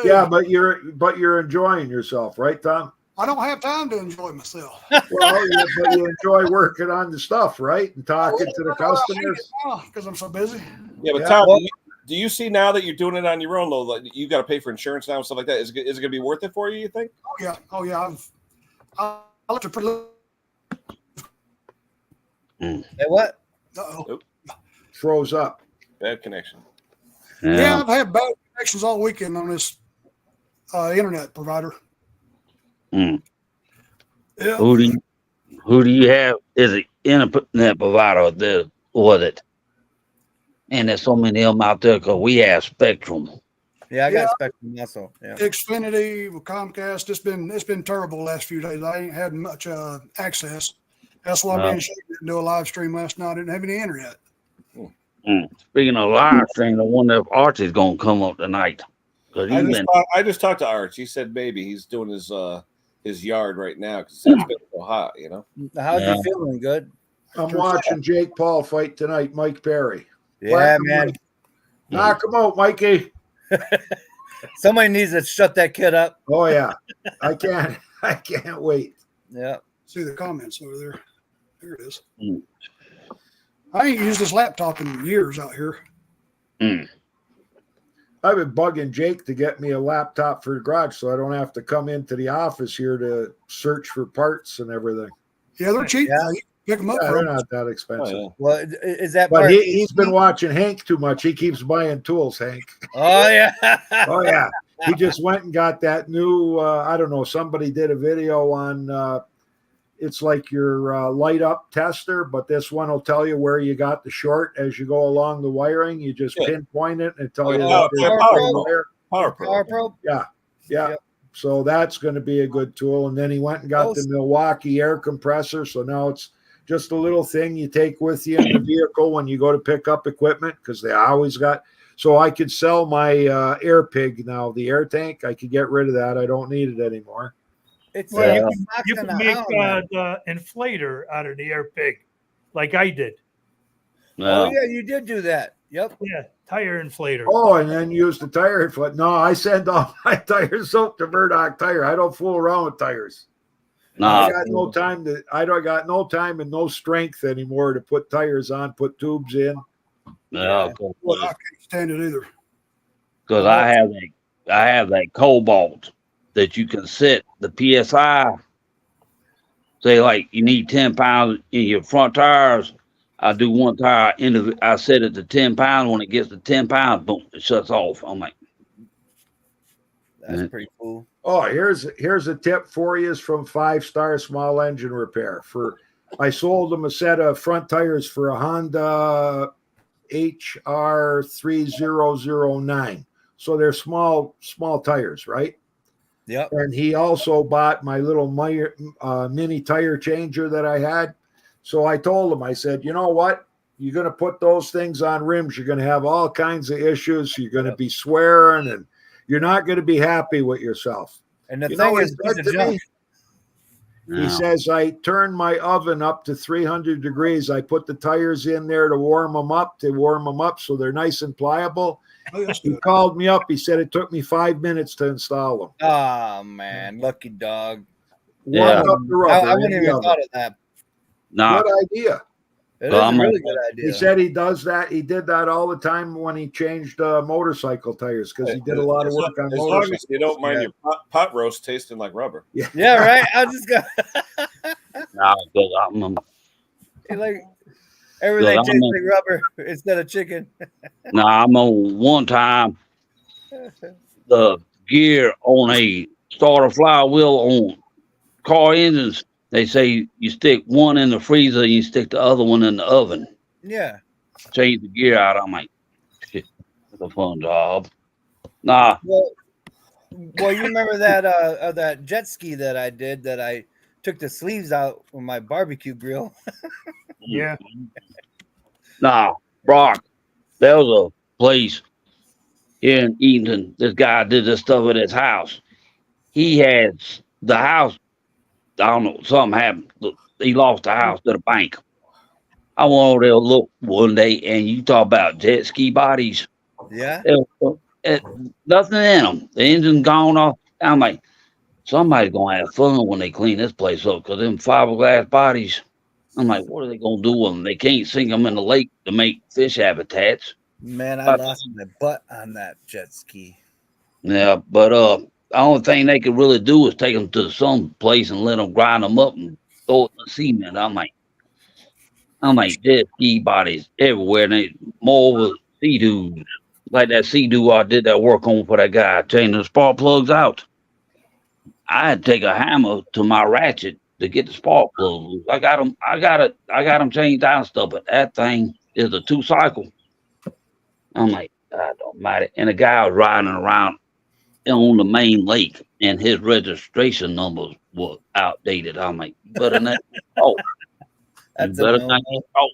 Yeah, but you're enjoying yourself, right, Tom? I don't have time to enjoy myself. Well, but you enjoy working on the stuff, right? And talking to the customers. Because I'm so busy. Yeah, but Yeah. Tom, do you see now that you're doing it on your own, though, like you got to pay for insurance now and stuff like that? Is it going to be worth it for you, you think? Oh, yeah. I like to put Hey, what? Uh-oh. Froze up. Bad connection. Yeah, I've had bad connections all weekend on this internet provider. Mm. Yeah. Who do you have? Is it internet provider that was it? And there's so many of them out there because we have Spectrum. Yeah, I got Spectrum also. Yeah. Xfinity with Comcast. It's been terrible the last few days. I ain't had much access. That's why I didn't do a live stream last night. I didn't have any internet. Speaking of live stream, I wonder if Archie's gonna come up tonight. I just talked to Arch. He said maybe he's doing his yard right now because it's been so hot. You know. How's you feeling? Good. I'm watching Jake Paul fight tonight. Mike Perry. Yeah, man. Knock him out, Mikey. Somebody needs to shut that kid up. Oh yeah, I can't wait. Yeah. See the comments over there. There it is. I ain't used this laptop in years out here. I've been bugging Jake to get me a laptop for the garage so I don't have to come into the office here to search for parts and everything. Yeah, they're cheap. Yeah. You pick them up. Yeah, they're not that expensive. Oh, yeah. Well, is that? But part he's been watching Hank too much. He keeps buying tools, Hank. Oh yeah. Oh yeah. He just went and got that new. I don't know. Somebody did a video on. It's like your light up tester, but this one will tell you where you got the short as you go along the wiring. You just pinpoint it and tell you. Power Pro. Yeah. Yep. So that's going to be a good tool. And then he went and got the Milwaukee air compressor. So now it's just a little thing you take with you in the vehicle when you go to pick up equipment because they always got. So I could sell my air pig now, the air tank. I could get rid of that. I don't need it anymore. It's you can make the inflator out of the air pig, like I did. Oh yeah, you did do that. Yep. Yeah, tire inflator. Oh, and then use the tire inflator. No, I send all my tires up to Murdoch Tire. I don't fool around with tires. I got no time I got no time and no strength anymore to put tires on, put tubes in. Yeah, Well, I can't stand it either. because I have that cobalt that you can set the PSI. Say like you need 10 pounds in your front tires. I do one tire I set it to 10 pounds. When it gets to 10 pounds, boom, it shuts off. I'm like, that's pretty cool. Oh, here's a tip for you from 5-Star Small Engine Repair. I sold them a set of front tires for a Honda HR 3009. So they're small tires, right? Yep. And he also bought my little mini tire changer that I had. So I told him, I said, you know what? You're going to put those things on rims. You're going to have all kinds of issues. You're going to be swearing and you're not going to be happy with yourself. And the thing is, he says, I turned my oven up to 300 degrees. I put the tires in there to warm them up. So they're nice and pliable. He called me up. He said it took me 5 minutes to install them. Oh, man. Lucky dog. Yeah. I wouldn't even thought of that. nah. Good idea. It is a really good idea. He said he does that. He did that all the time when he changed motorcycle tires because he did a lot of work on as motorcycles. long as you don't mind your pot roast tasting like rubber. Yeah, right. I just got like everything tastes like rubber instead of chicken. I'm on one time the gear on a starter flywheel on car engines. They say you stick one in the freezer, you stick the other one in the oven. Yeah. Change the gear out. I'm like, shit, that's a fun job. Nah. Well, you remember that jet ski that I did that I took the sleeves out with my barbecue grill. Yeah. Nah, Brock, there was a place here in Eaton. This guy did this stuff at his house. He had the house. I don't know, something happened. He lost the house to the bank. I went over there to look one day, and you talk about jet ski bodies. Yeah. Nothing in them. The engine gone off. I'm like, somebody's gonna have fun when they clean this place up because them fiberglass bodies. I'm like, what are they gonna do with them? They can't sink them in the lake to make fish habitats. Man, I lost my butt on that jet ski. Yeah, but the only thing they could really do is take them to some place and let them grind them up and throw it in the cement. I'm like, jet ski bodies everywhere. And they more with sea-doos. Like that sea-doo I did that work on for that guy, changing the spark plugs out. I had to take a hammer to my ratchet to get the spark plugs loose. I got them changed out and stuff, but that thing is a 2-cycle. I'm like, God almighty. And the guy was riding around on the main lake and his registration numbers were outdated. I'm like, you better not. Oh, That's you better a not. no-no. Oh,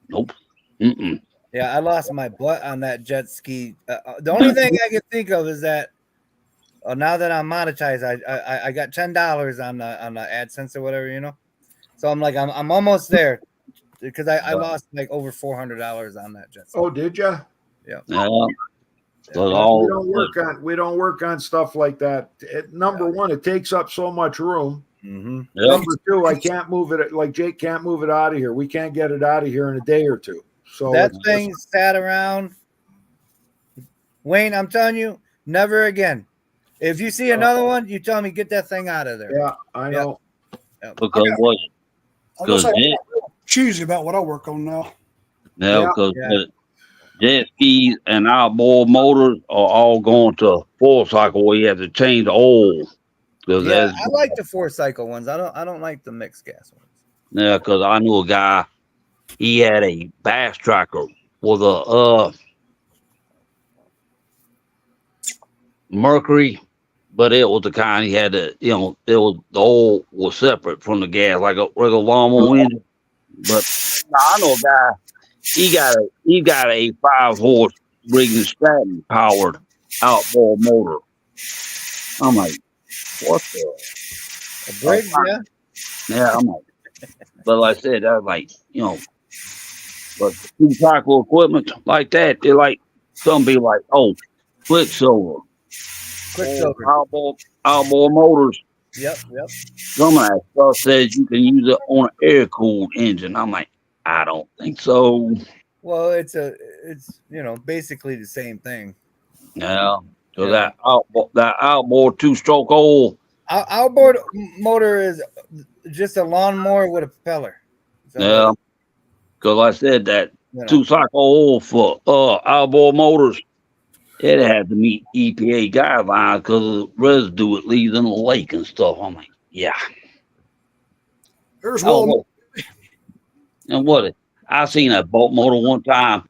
nope. Mm-mm. Yeah, I lost my butt on that jet ski. The only thing I can think of is that now that I'm monetized, I got $10 on the AdSense or whatever, you know. So I'm like, I'm almost there because I lost like over $400 on that jet ski. Oh, did you? Yeah. We don't work on stuff like that. Number one, it takes up so much room. Mm-hmm. Yep. Number two, I can't move it. Like Jake can't move it out of here. We can't get it out of here in a day or two. So that thing sat around. Wayne, I'm telling you, never again. If you see another one, you tell me get that thing out of there. Yeah, I know. Yep. Because what? I'm gonna say I'm Jet, not real choosy about what I work on now. now, because Yeah. jet skis and outboard motors are all going to 4-cycle where you have to change the oil. Because Yeah, I like the 4-cycle ones. I don't like the mixed gas ones. yeah, because I knew a guy. He had a bass tracker with a Mercury, but it was the kind he had to, it was the oil was separate from the gas, like a regular lawnmower engine. But I know a guy. He got a 5-horse Regan Stratton powered outboard motor. I'm like, what the? A bridge, yeah. Yeah, I'm like, but like I said, I was like, but 2-cycle equipment like that, they're like, some be like, oh, Quicksilver. Outboard motors. Yep. Some of that stuff says you can use it on an air-cooled engine. I'm like, I don't think so. Well, it's basically the same thing. Yeah. So that outboard 2-stroke oil. Outboard motor is just a lawnmower with a propeller. So, Yeah. Because like I said, that 2-cycle oil for outboard motors, it had to meet EPA guidelines because of the residue it leaves in the lake and stuff. I'm like, yeah. There's one. And what? I seen a boat motor one time.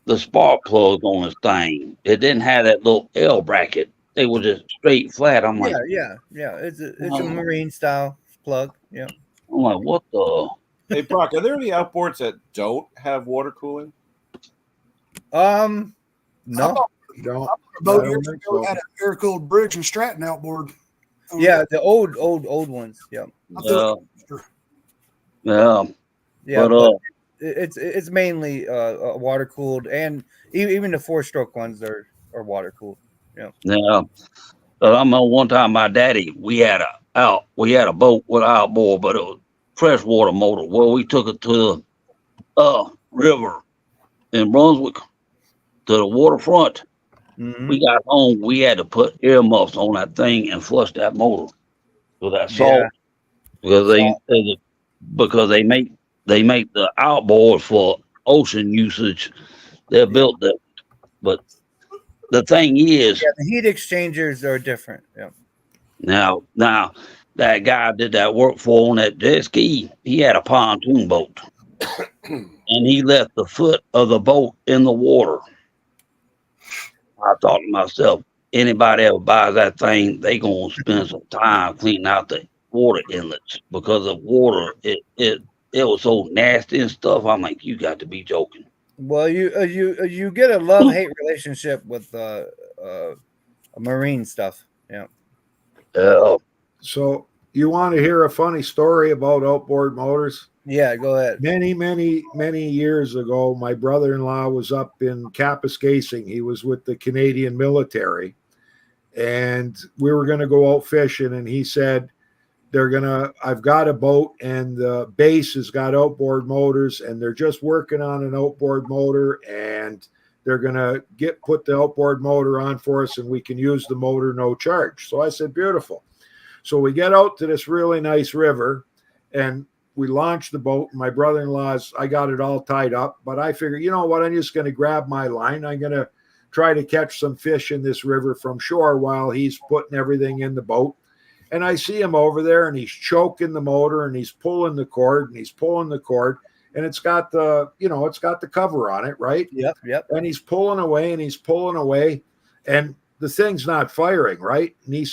The spark plugs on this thing, it didn't have that little L bracket. They were just straight flat. I'm like, yeah. It's a marine style plug. Yeah. I'm like, what the? Hey, Brock, are there any outboards that don't have water cooling? No. Don't. About I years don't think ago, so. had an air cooled bridge and Stratton outboard. Yeah, the old ones. Yeah. Yeah. But it's mainly water cooled, and even the 4-stroke ones are water cooled. Yeah. Yeah. But I remember one time my daddy, we had a boat with outboard, but it was freshwater motor. Well, we took it to the river in Brunswick to the waterfront. Mm-hmm. We got home, we had to put earmuffs on that thing and flush that motor with that salt because they make the outboard for ocean usage. They're built that, but the thing is, the heat exchangers are different. Yeah. Now that guy did that work for on that jet ski. He had a pontoon boat, and he left the foot of the boat in the water. I thought to myself, anybody ever buys that thing, they gonna spend some time cleaning out the water inlets because the water it was so nasty and stuff. I'm like, you got to be joking. Well, you get a love-hate relationship with marine stuff. Yeah. So you want to hear a funny story about outboard motors? Yeah, go ahead. Many years ago, my brother-in-law was up in Kapuskasing. He was with the Canadian military, and we were going to go out fishing, and he said, I've got a boat, and the base has got outboard motors, and they're just working on an outboard motor, and they're going to put the outboard motor on for us, and we can use the motor no charge. So I said, beautiful. So we get out to this really nice river, and we launched the boat. My brother-in-law's, I got it all tied up, but I figured, you know what, I'm just going to grab my line. I'm going to try to catch some fish in this river from shore while he's putting everything in the boat. And I see him over there, and he's choking the motor, and he's pulling the cord, and it's got the cover on it, right? Yep. And he's pulling away, and the thing's not firing, right? And he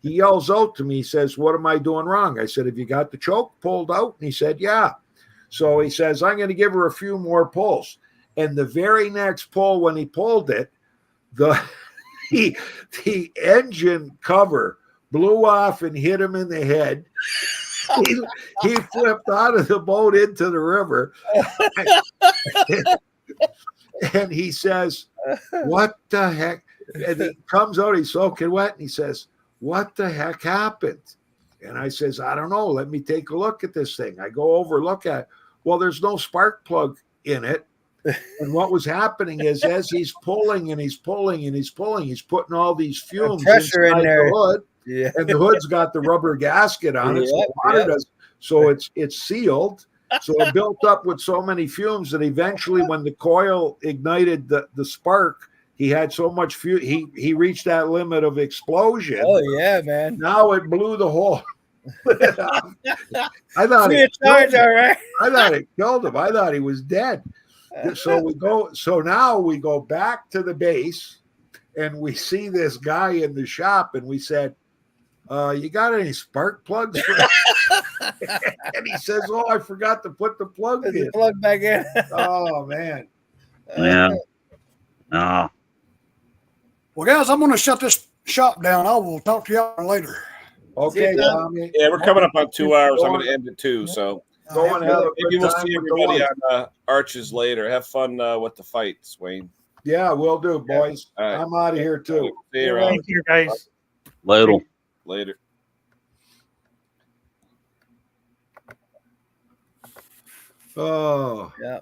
yells out to me, he says, what am I doing wrong? I said, have you got the choke pulled out? And he said, yeah. So he says, I'm going to give her a few more pulls. And the very next pull, when he pulled it, the engine cover blew off and hit him in the head. He flipped out of the boat into the river. And he says, what the heck? And he comes out, he's soaking wet, and he says, what the heck happened? And I says, I don't know. Let me take a look at this thing. I go over, look at it. Well, there's no spark plug in it. And what was happening is, as he's pulling and he's pulling and he's pulling, he's putting all these fumes pressure in there. the hood. Yeah. And the hood's got the rubber gasket on it. So it's sealed. So it built up with so many fumes that eventually, when the coil ignited the spark, he had so much fuel. He reached that limit of explosion. Oh yeah, man. Now it blew the whole. I thought it killed him. I thought he was dead. So now we go back to the base, and we see this guy in the shop, and we said, you got any spark plugs? And he says, oh, I forgot to put the plug in. Plug back in. Oh, man. Yeah. No. Well, guys, I'm going to shut this shop down. I will talk to y'all later. Okay, Tommy. Yeah, we're coming up on 2 hours. I'm going to end it too. So Go and have a maybe good we'll time see with the everybody wife. on Arches later. Have fun with the fights, Wayne. Yeah, we'll do, boys. All right. I'm out of here, too. See you around. Thank you, guys. Later. Oh. Yeah.